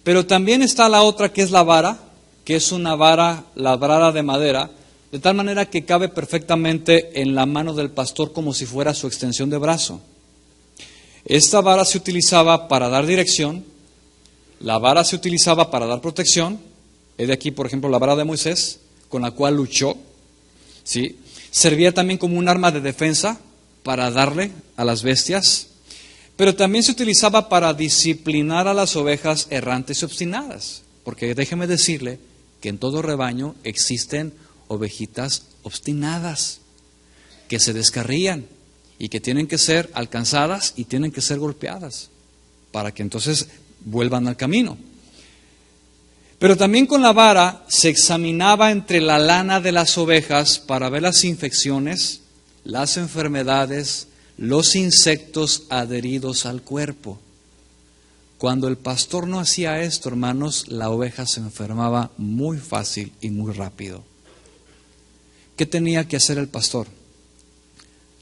Pero también está la otra, que es la vara, que es una vara labrada de madera, de tal manera que cabe perfectamente en la mano del pastor como si fuera su extensión de brazo. Esta vara se utilizaba para dar dirección, la vara se utilizaba para dar protección. He de aquí, por ejemplo, la vara de Moisés, con la cual luchó, ¿sí? Servía también como un arma de defensa para darle a las bestias, pero también se utilizaba para disciplinar a las ovejas errantes y obstinadas, porque déjeme decirle que en todo rebaño existen ovejitas obstinadas que se descarrían y que tienen que ser alcanzadas y tienen que ser golpeadas para que entonces vuelvan al camino. Pero también con la vara se examinaba entre la lana de las ovejas para ver las infecciones, las enfermedades, los insectos adheridos al cuerpo. Cuando el pastor no hacía esto, hermanos, la oveja se enfermaba muy fácil y muy rápido. ¿Qué tenía que hacer el pastor?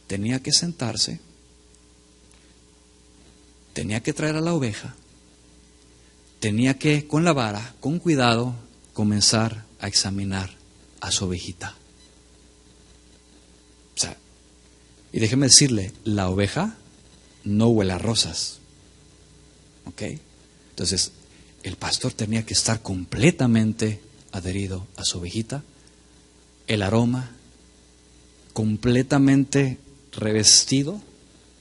Tenía que sentarse, tenía que traer a la oveja, tenía que, con la vara, con cuidado, comenzar a examinar a su ovejita. O sea, y déjeme decirle, la oveja no huele a rosas. ¿Ok? Entonces, el pastor tenía que estar completamente adherido a su ovejita, el aroma completamente revestido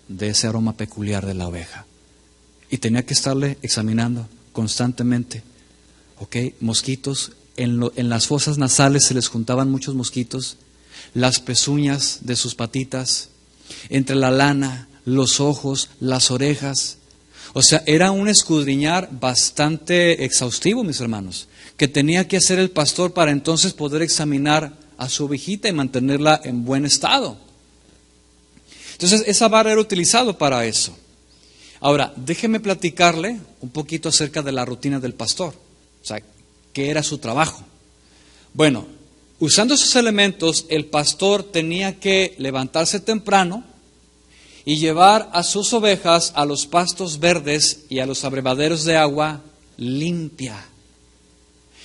de ese aroma peculiar de la oveja. Y tenía que estarle examinando constantemente. ¿Ok? Mosquitos, en las fosas nasales se les juntaban muchos mosquitos, las pezuñas de sus patitas, entre la lana, los ojos, las orejas. O sea, era un escudriñar bastante exhaustivo, mis hermanos, que tenía que hacer el pastor para entonces poder examinar a su ovejita y mantenerla en buen estado. Entonces, esa vara era utilizado para eso. Ahora, déjeme platicarle un poquito acerca de la rutina del pastor. O sea, ¿qué era su trabajo? Bueno, usando esos elementos, el pastor tenía que levantarse temprano y llevar a sus ovejas a los pastos verdes y a los abrevaderos de agua limpia.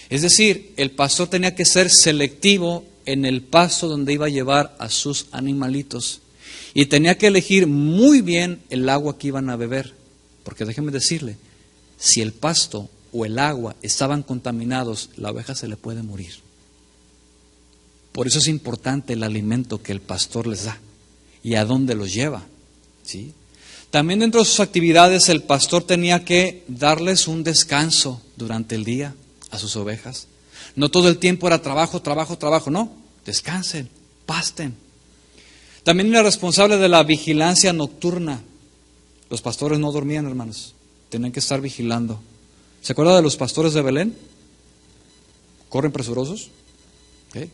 Es decir, el pastor tenía que ser selectivo en el pasto donde iba a llevar a sus animalitos. Y tenía que elegir muy bien el agua que iban a beber. Porque déjeme decirle, si el pasto o el agua estaban contaminados, la oveja se le puede morir. Por eso es importante el alimento que el pastor les da y a dónde los lleva. ¿Sí? También dentro de sus actividades el pastor tenía que darles un descanso durante el día a sus ovejas. No todo el tiempo era trabajo, trabajo, trabajo, no. Descansen, pasten. También era responsable de la vigilancia nocturna. Los pastores no dormían, hermanos. Tenían que estar vigilando. ¿Se acuerda de los pastores de Belén? Corren presurosos. ¿Okay?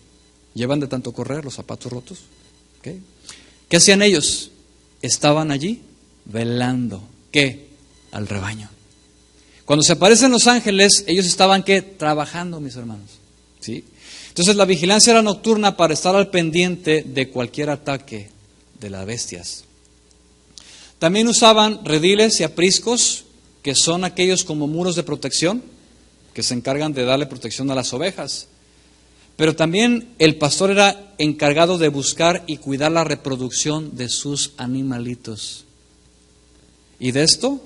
Llevan de tanto correr los zapatos rotos. ¿Okay? ¿Qué hacían ellos? Estaban allí velando. ¿Qué? Al rebaño. Cuando se aparecen los ángeles, ellos estaban ¿qué? Trabajando, mis hermanos. ¿Sí? Entonces la vigilancia era nocturna para estar al pendiente de cualquier ataque de las bestias. También usaban rediles y apriscos, que son aquellos como muros de protección, que se encargan de darle protección a las ovejas. Pero también el pastor era encargado de buscar y cuidar la reproducción de sus animalitos. Y de esto,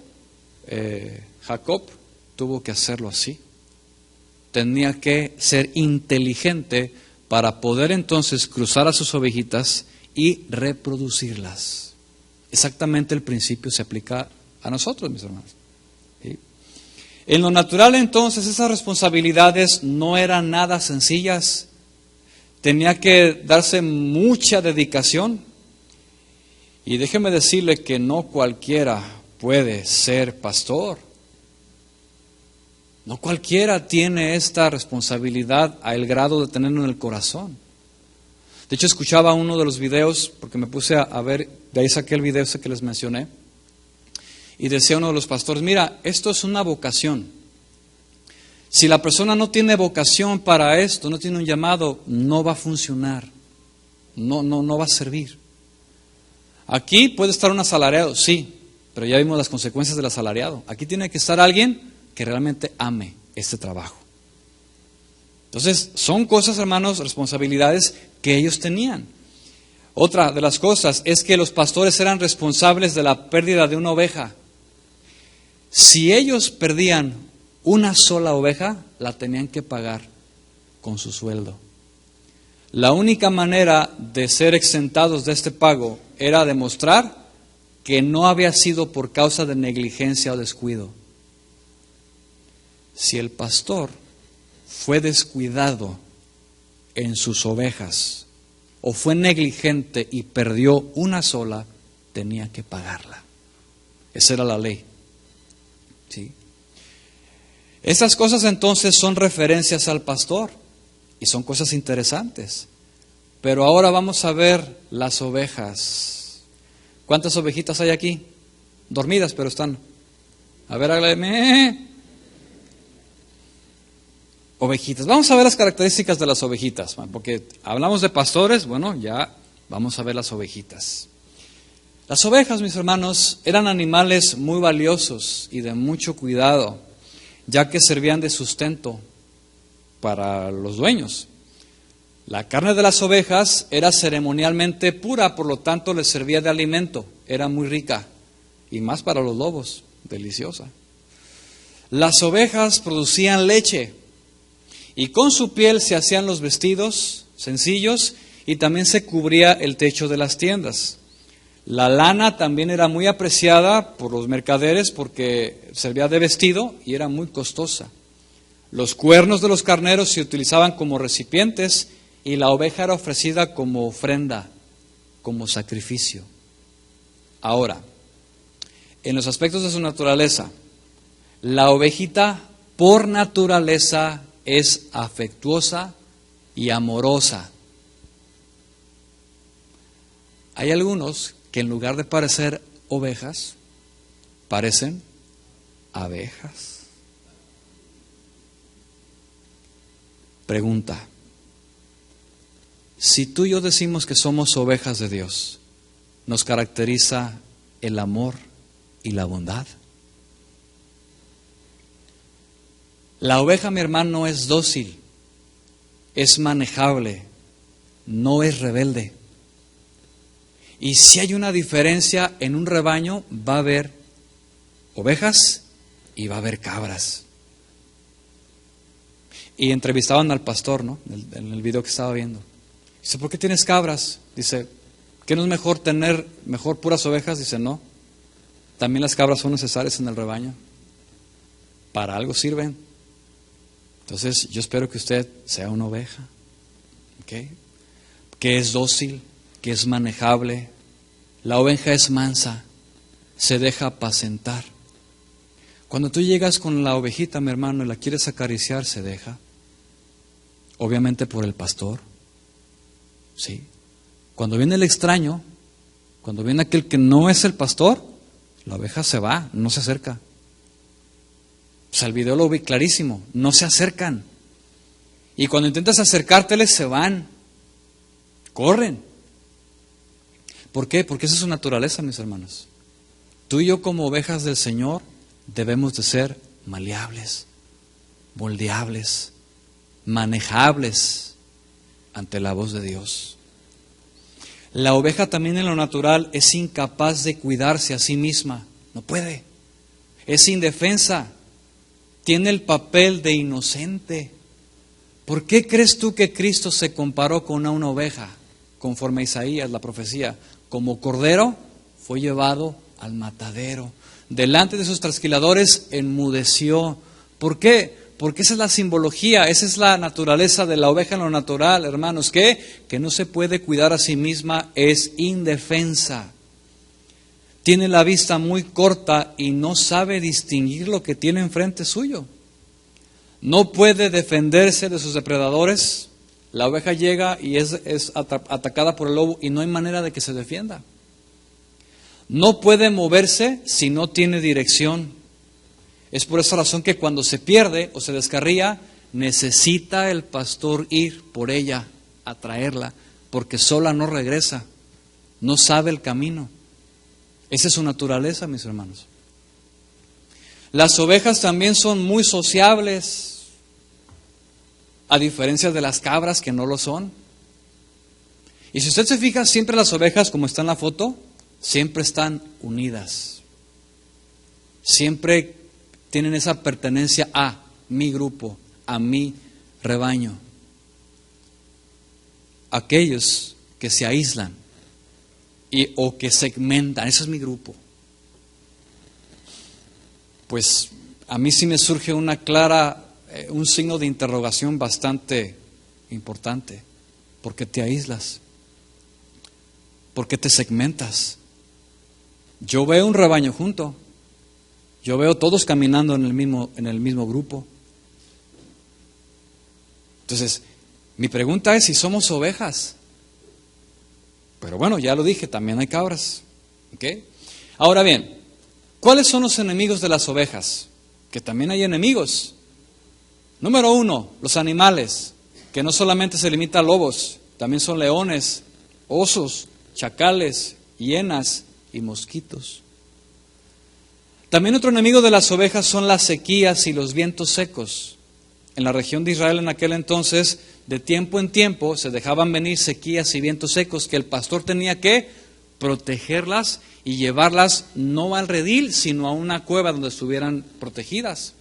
Jacob tuvo que hacerlo así. Tenía que ser inteligente para poder entonces cruzar a sus ovejitas y reproducirlas. Exactamente el principio se aplica a nosotros, mis hermanos. ¿Sí? En lo natural entonces esas responsabilidades no eran nada sencillas. Tenía que darse mucha dedicación. Y déjeme decirle que no cualquiera puede ser pastor. No cualquiera tiene esta responsabilidad a el grado de tenerlo en el corazón. De hecho, escuchaba uno de los videos, porque me puse a ver, de ahí saqué el video ese que les mencioné, y decía uno de los pastores, mira, esto es una vocación. Si la persona no tiene vocación para esto, no tiene un llamado, no va a funcionar, no va a servir. Aquí puede estar un asalariado, sí, pero ya vimos las consecuencias del asalariado. Aquí tiene que estar alguien que realmente ame este trabajo. Entonces, son cosas, hermanos, responsabilidades que ellos tenían. Otra de las cosas es que los pastores eran responsables de la pérdida de una oveja. Si ellos perdían una sola oveja, la tenían que pagar con su sueldo. La única manera de ser exentados de este pago era demostrar que no había sido por causa de negligencia o descuido. Si el pastor fue descuidado en sus ovejas o fue negligente y perdió una sola, tenía que pagarla. Esa era la ley. ¿Sí? Estas cosas entonces son referencias al pastor y son cosas interesantes. Pero ahora vamos a ver las ovejas. ¿Cuántas ovejitas hay aquí? Dormidas, pero están. A ver, háblame. Ovejitas. Vamos a ver las características de las ovejitas, porque hablamos de pastores, bueno, ya vamos a ver las ovejitas. Las ovejas, mis hermanos, eran animales muy valiosos y de mucho cuidado, ya que servían de sustento para los dueños. La carne de las ovejas era ceremonialmente pura, por lo tanto les servía de alimento, era muy rica, y más para los lobos, deliciosa. Las ovejas producían leche y con su piel se hacían los vestidos sencillos y también se cubría el techo de las tiendas. La lana también era muy apreciada por los mercaderes porque servía de vestido y era muy costosa. Los cuernos de los carneros se utilizaban como recipientes y la oveja era ofrecida como ofrenda, como sacrificio. Ahora, en los aspectos de su naturaleza, la ovejita por naturaleza es afectuosa y amorosa. Hay algunos que en lugar de parecer ovejas, parecen abejas. Pregunta: si tú y yo decimos que somos ovejas de Dios, ¿nos caracteriza el amor y la bondad? La oveja, mi hermano, es dócil, es manejable, no es rebelde. Y si hay una diferencia en un rebaño, va a haber ovejas y va a haber cabras. Y entrevistaban al pastor, ¿no? En el video que estaba viendo. Dice, ¿por qué tienes cabras? Dice, ¿qué no es mejor tener puras ovejas? Dice, no. También las cabras son necesarias en el rebaño. Para algo sirven. Entonces, yo espero que usted sea una oveja, ¿okay? Que es dócil, que es manejable. La oveja es mansa, se deja apacentar. Cuando tú llegas con la ovejita, mi hermano, y la quieres acariciar, se deja. Obviamente por el pastor. Sí. Cuando viene el extraño, cuando viene aquel que no es el pastor, la oveja se va, no se acerca. O sea, el video lo vi clarísimo, no se acercan. Y cuando intentas acercárteles, se van, corren. ¿Por qué? Porque esa es su naturaleza, mis hermanos. Tú y yo como ovejas del Señor debemos de ser maleables, moldeables, manejables ante la voz de Dios. La oveja también en lo natural es incapaz de cuidarse a sí misma, no puede, es indefensa, tiene el papel de inocente. ¿Por qué crees tú que Cristo se comparó con una oveja? Conforme a Isaías, la profecía, como cordero fue llevado al matadero. Delante de sus trasquiladores enmudeció. ¿Por qué? Porque esa es la simbología, esa es la naturaleza de la oveja en lo natural, hermanos. ¿Qué? Que no se puede cuidar a sí misma, es indefensa. Tiene la vista muy corta y no sabe distinguir lo que tiene enfrente suyo. No puede defenderse de sus depredadores. La oveja llega y es atacada por el lobo y no hay manera de que se defienda. No puede moverse si no tiene dirección. Es por esa razón que cuando se pierde o se descarría, necesita el pastor ir por ella a traerla, porque sola no regresa, no sabe el camino. Esa es su naturaleza, mis hermanos. Las ovejas también son muy sociables, a diferencia de las cabras que no lo son. Y si usted se fija, siempre las ovejas, como está en la foto, siempre están unidas. Siempre tienen esa pertenencia a mi grupo, a mi rebaño. Aquellos que se aíslan o que segmentan, ese es mi grupo. Pues a mí sí me surge un signo de interrogación bastante importante. ¿Por qué te aíslas? ¿Por qué te segmentas? Yo veo un rebaño junto. Yo veo todos caminando en el mismo grupo. Entonces, mi pregunta es si somos ovejas. Pero bueno, ya lo dije, también hay cabras. ¿Okay? Ahora bien, ¿cuáles son los enemigos de las ovejas? Que también hay enemigos. Número 1, los animales, que no solamente se limita a lobos, también son leones, osos, chacales, hienas y mosquitos. También otro enemigo de las ovejas son las sequías y los vientos secos. En la región de Israel en aquel entonces, de tiempo en tiempo, se dejaban venir sequías y vientos secos que el pastor tenía que protegerlas y llevarlas no al redil, sino a una cueva donde estuvieran protegidas.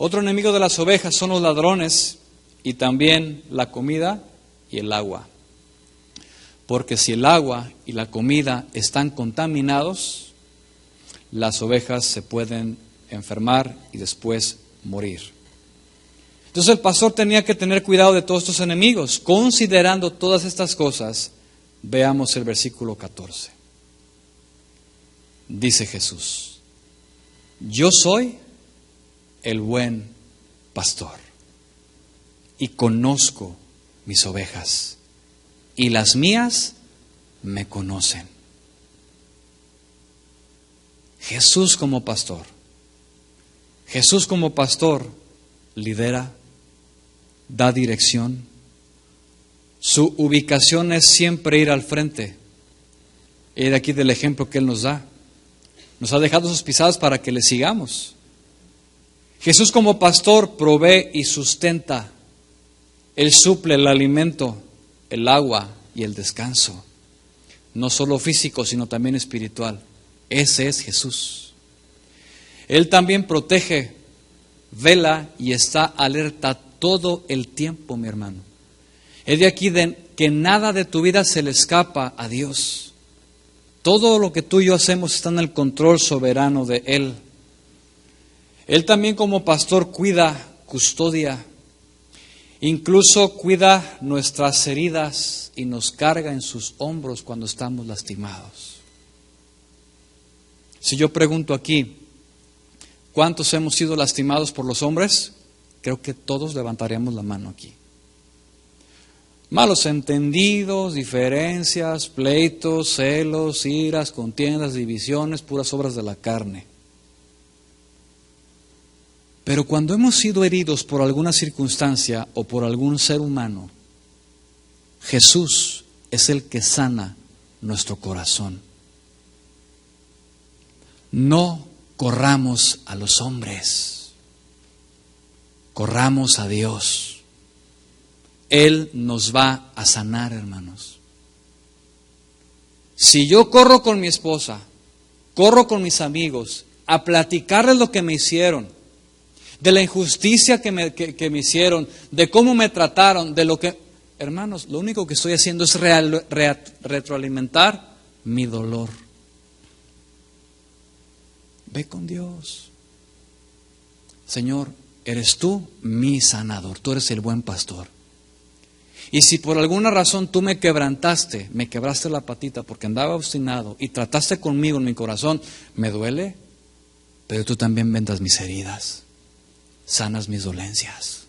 Otro enemigo de las ovejas son los ladrones y también la comida y el agua. Porque si el agua y la comida están contaminados, las ovejas se pueden enfermar y después morir. Entonces el pastor tenía que tener cuidado de todos estos enemigos. Considerando todas estas cosas, veamos el versículo 14. Dice Jesús: yo soy el buen pastor y conozco mis ovejas y las mías me conocen. Jesús como pastor. Jesús como pastor lidera, da dirección. Su ubicación es siempre ir al frente. Y de aquí del ejemplo que Él nos da. Nos ha dejado sus pisadas para que le sigamos. Jesús como pastor provee y sustenta. Él suple el alimento, el agua y el descanso. No solo físico, sino también espiritual. Ese es Jesús. Él también protege, vela y está alerta todo el tiempo, mi hermano. Es de aquí que nada de tu vida se le escapa a Dios. Todo lo que tú y yo hacemos está en el control soberano de Él. Él también como pastor cuida, custodia, incluso cuida nuestras heridas y nos carga en sus hombros cuando estamos lastimados. Si yo pregunto aquí, ¿cuántos hemos sido lastimados por los hombres? Creo que todos levantaríamos la mano aquí. Malos entendidos, diferencias, pleitos, celos, iras, contiendas, divisiones, puras obras de la carne. Pero cuando hemos sido heridos por alguna circunstancia o por algún ser humano, Jesús es el que sana nuestro corazón. No corramos a los hombres, corramos a Dios. Él nos va a sanar, hermanos. Si yo corro con mi esposa, corro con mis amigos a platicarles lo que me hicieron, de la injusticia que me hicieron, de cómo me trataron, de lo que... Hermanos, lo único que estoy haciendo es retroalimentar mi dolor. Ve con Dios. Señor, eres tú mi sanador, tú eres el buen pastor. Y si por alguna razón tú me quebraste la patita porque andaba obstinado y trataste conmigo en mi corazón, me duele, pero tú también vendas mis heridas, sanas mis dolencias.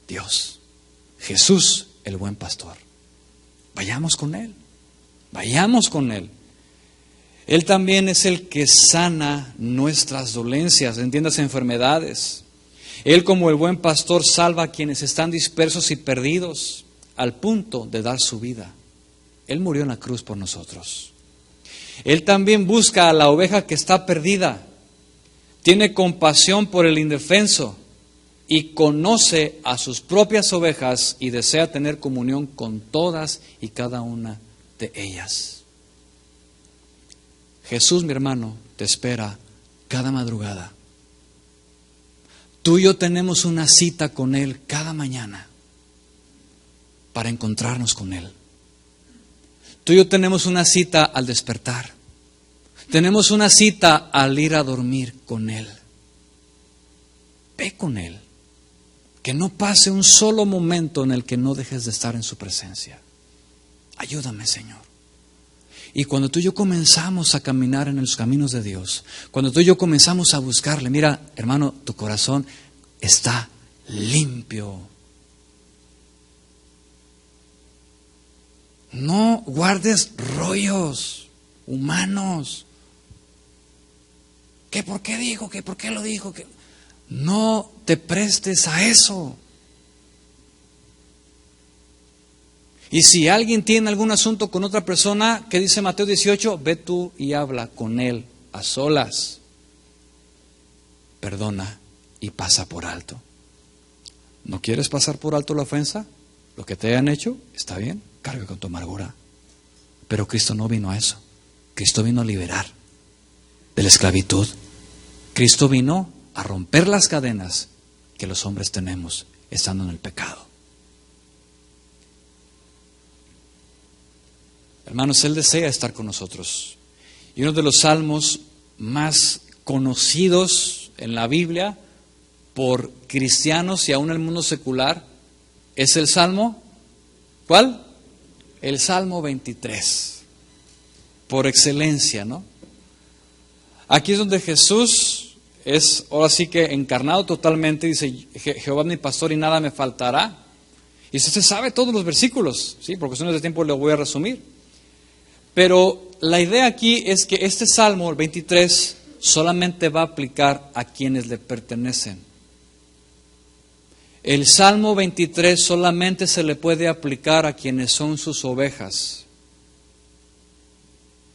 Dios, Jesús, el buen pastor. Vayamos con Él, vayamos con Él. Él también es el que sana nuestras dolencias, entiendas, enfermedades. Él como el buen pastor salva a quienes están dispersos y perdidos al punto de dar su vida. Él murió en la cruz por nosotros. Él también busca a la oveja que está perdida. Tiene compasión por el indefenso y conoce a sus propias ovejas y desea tener comunión con todas y cada una de ellas. Jesús, mi hermano, te espera cada madrugada. Tú y yo tenemos una cita con Él cada mañana para encontrarnos con Él. Tú y yo tenemos una cita al despertar. Tenemos una cita al ir a dormir con Él. Ve con Él. Que no pase un solo momento en el que no dejes de estar en su presencia. Ayúdame, Señor. Y cuando tú y yo comenzamos a caminar en los caminos de Dios, cuando tú y yo comenzamos a buscarle, mira, hermano, tu corazón está limpio. No guardes rollos humanos. ¿Qué por qué dijo? ¿Qué por qué lo dijo? ¿Qué? No te prestes a eso. Y si alguien tiene algún asunto con otra persona, ¿qué dice Mateo 18? Ve tú y habla con él a solas. Perdona y pasa por alto. ¿No quieres pasar por alto la ofensa? Lo que te hayan hecho, está bien, carga con tu amargura. Pero Cristo no vino a eso. Cristo vino a liberar de la esclavitud. Cristo vino a romper las cadenas que los hombres tenemos estando en el pecado. Hermanos, Él desea estar con nosotros. Y uno de los salmos más conocidos en la Biblia por cristianos y aún en el mundo secular es el Salmo, ¿cuál? El Salmo 23, por excelencia, ¿no? Aquí es donde Jesús es, ahora sí que encarnado totalmente, dice, Jehová es mi pastor y nada me faltará. Y usted sabe todos los versículos, ¿sí? Por cuestiones de tiempo lo voy a resumir. Pero la idea aquí es que este Salmo, el 23, solamente va a aplicar a quienes le pertenecen. El Salmo 23 solamente se le puede aplicar a quienes son sus ovejas,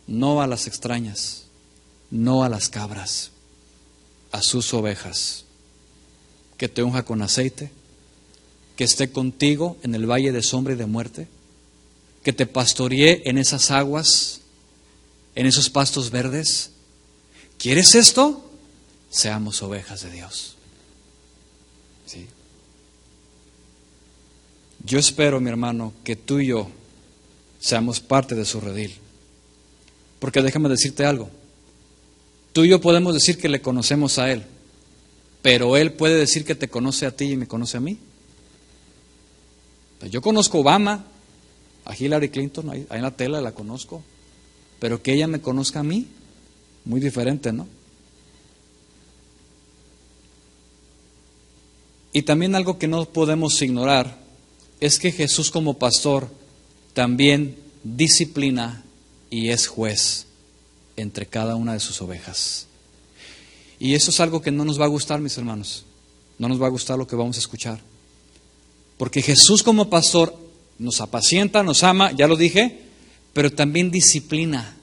no a las extrañas, no a las cabras, a sus ovejas. Que te unja con aceite, que esté contigo en el valle de sombra y de muerte, que te pastoree en esas aguas, en esos pastos verdes. ¿Quieres esto? Seamos ovejas de Dios. ¿Sí? Yo espero, mi hermano, que tú y yo seamos parte de su redil. Porque déjame decirte algo. Tú y yo podemos decir que le conocemos a Él, pero Él puede decir que te conoce a ti y me conoce a mí. Yo conozco a Obama, a Hillary Clinton, ahí en la tela la conozco, pero que ella me conozca a mí, muy diferente, ¿no? Y también algo que no podemos ignorar es que Jesús como pastor también disciplina y es juez entre cada una de sus ovejas. Y eso es algo que no nos va a gustar, mis hermanos. No nos va a gustar lo que vamos a escuchar. Porque Jesús como pastor nos apacienta, nos ama, ya lo dije, pero también disciplina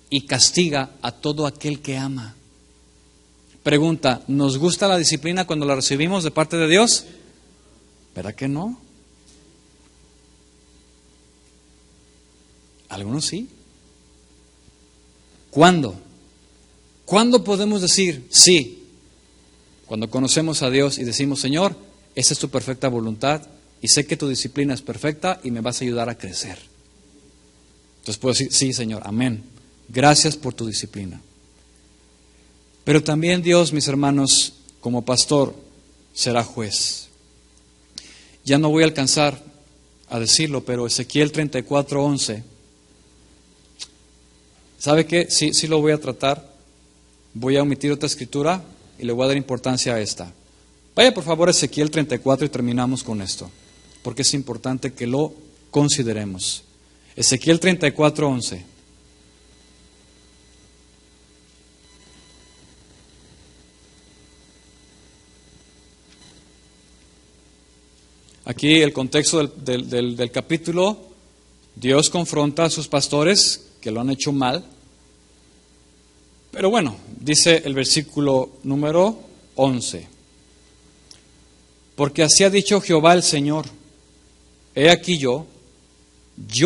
y castiga a todo aquel que ama. Pregunta, ¿nos gusta la disciplina cuando la recibimos de parte de Dios? ¿Verdad que no? Algunos sí. ¿Cuándo? ¿Cuándo podemos decir sí? Cuando conocemos a Dios y decimos, Señor, esa es tu perfecta voluntad y sé que tu disciplina es perfecta y me vas a ayudar a crecer. Entonces puedo decir, sí, Señor, amén. Gracias por tu disciplina. Pero también Dios, mis hermanos, como pastor, será juez. Ya no voy a alcanzar a decirlo, pero Ezequiel 34:11. ¿Sabe qué? Sí lo voy a tratar. Voy a omitir otra escritura y le voy a dar importancia a esta. Vaya por favor a Ezequiel 34 y terminamos con esto, porque es importante que lo consideremos. Ezequiel 34:11. Aquí el contexto del capítulo, Dios confronta a sus pastores que lo han hecho mal. Pero bueno, dice el versículo número 11. Porque así ha dicho Jehová el Señor, he aquí yo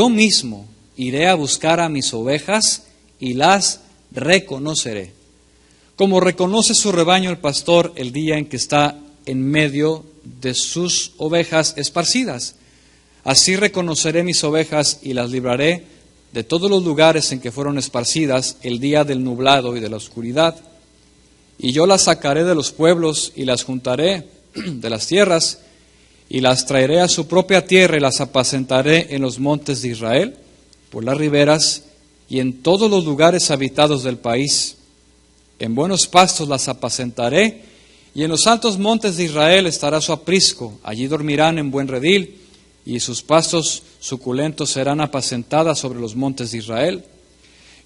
mismo iré a buscar a mis ovejas y las reconoceré. Como reconoce su rebaño el pastor el día en que está en medio de sus ovejas esparcidas. Así reconoceré mis ovejas y las libraré de todos los lugares en que fueron esparcidas el día del nublado y de la oscuridad. Y yo las sacaré de los pueblos y las juntaré de las tierras y las traeré a su propia tierra y las apacentaré en los montes de Israel, por las riberas y en todos los lugares habitados del país. En buenos pastos las apacentaré y en los altos montes de Israel estará su aprisco. Allí dormirán en buen redil y sus pastos suculentos serán apacentadas sobre los montes de Israel.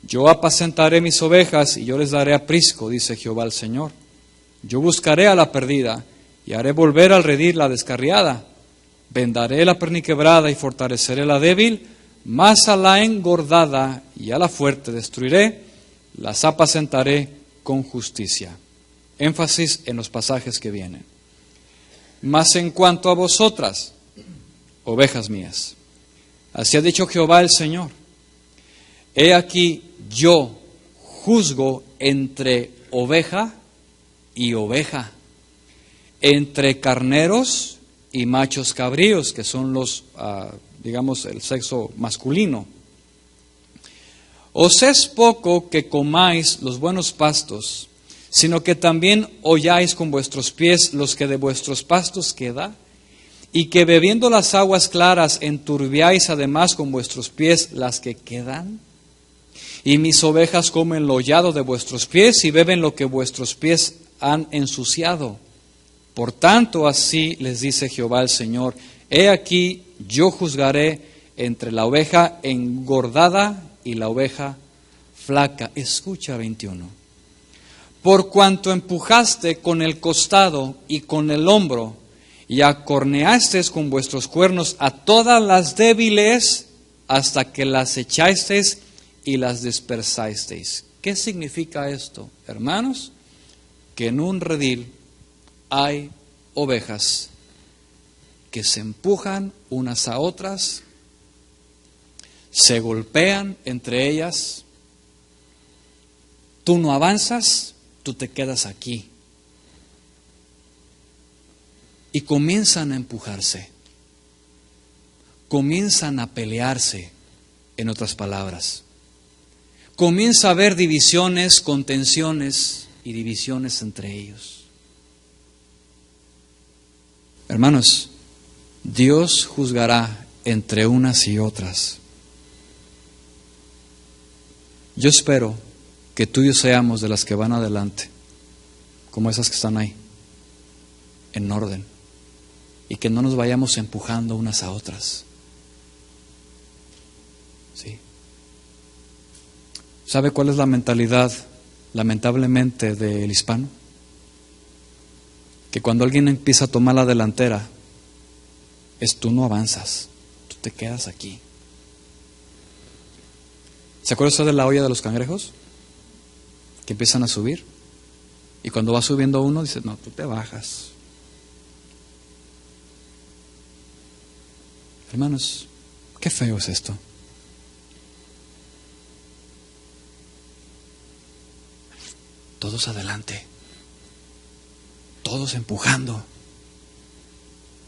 Yo apacentaré mis ovejas y yo les daré aprisco, dice Jehová el Señor. Yo buscaré a la perdida y haré volver al redil la descarriada. Vendaré la perniquebrada y fortaleceré la débil, mas a la engordada y a la fuerte destruiré, las apacentaré con justicia. Énfasis en los pasajes que vienen. Mas en cuanto a vosotras, ovejas mías, así ha dicho Jehová el Señor, he aquí yo juzgo entre oveja y oveja, entre carneros y machos cabríos, que son los, digamos, el sexo masculino. Os es poco que comáis los buenos pastos, sino que también holláis con vuestros pies los que de vuestros pastos queda, y que bebiendo las aguas claras enturbiáis además con vuestros pies las que quedan. Y mis ovejas comen lo hollado de vuestros pies y beben lo que vuestros pies han ensuciado. Por tanto, así les dice Jehová el Señor: he aquí, yo juzgaré entre la oveja engordada y la oveja flaca. Escucha 21. Por cuanto empujaste con el costado y con el hombro, y acorneasteis con vuestros cuernos a todas las débiles, hasta que las echasteis y las dispersasteis. ¿Qué significa esto, hermanos? Que en un redil hay ovejas que se empujan unas a otras, se golpean entre ellas. Tú no avanzas, tú te quedas aquí. Y comienzan a empujarse, comienzan a pelearse, en otras palabras. Comienza a haber divisiones, contenciones y divisiones entre ellos. Hermanos, Dios juzgará entre unas y otras. Yo espero que tú y yo seamos de las que van adelante, como esas que están ahí, en orden, y que no nos vayamos empujando unas a otras. ¿Sí? ¿Sabe cuál es la mentalidad, lamentablemente, del hispano? Que cuando alguien empieza a tomar la delantera, tú no avanzas, tú te quedas aquí. ¿Se acuerda usted de la olla de los cangrejos? Que empiezan a subir. Y cuando va subiendo uno, dice, no, tú te bajas. Hermanos, qué feo es esto. Todos adelante, todos empujando,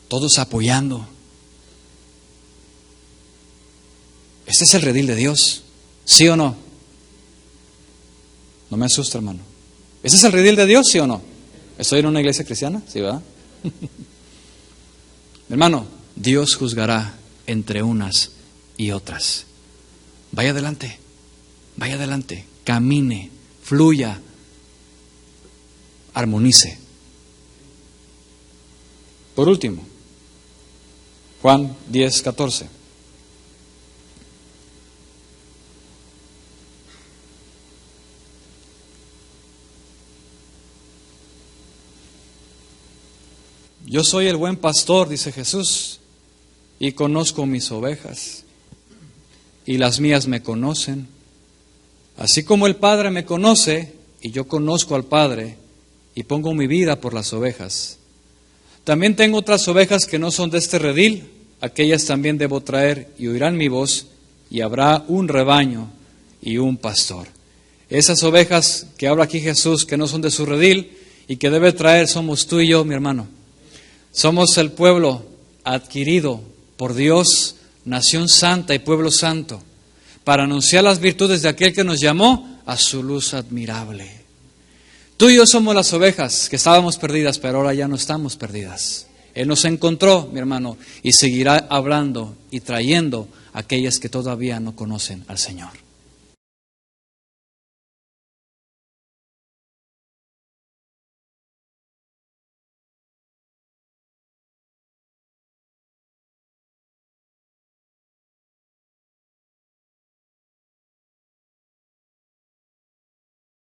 todos apoyando. Este es el redil de Dios, ¿sí o no? No me asusta, hermano. ¿Este es el redil de Dios, sí o no? ¿Estoy en una iglesia cristiana? Sí, ¿verdad? Hermano, Dios juzgará entre unas y otras. Vaya adelante, camine, fluya, armonice. Por último, Juan 10:14. Yo soy el buen pastor, dice Jesús, y conozco mis ovejas, y las mías me conocen. Así como el Padre me conoce, y yo conozco al Padre, y pongo mi vida por las ovejas. También tengo otras ovejas que no son de este redil, aquellas también debo traer, y oirán mi voz, y habrá un rebaño y un pastor. Esas ovejas que habla aquí Jesús, que no son de su redil, y que debe traer, somos tú y yo, mi hermano. Somos el pueblo adquirido por Dios, nación santa y pueblo santo, para anunciar las virtudes de aquel que nos llamó a su luz admirable. Tú y yo somos las ovejas que estábamos perdidas, pero ahora ya no estamos perdidas. Él nos encontró, mi hermano, y seguirá hablando y trayendo a aquellas que todavía no conocen al Señor.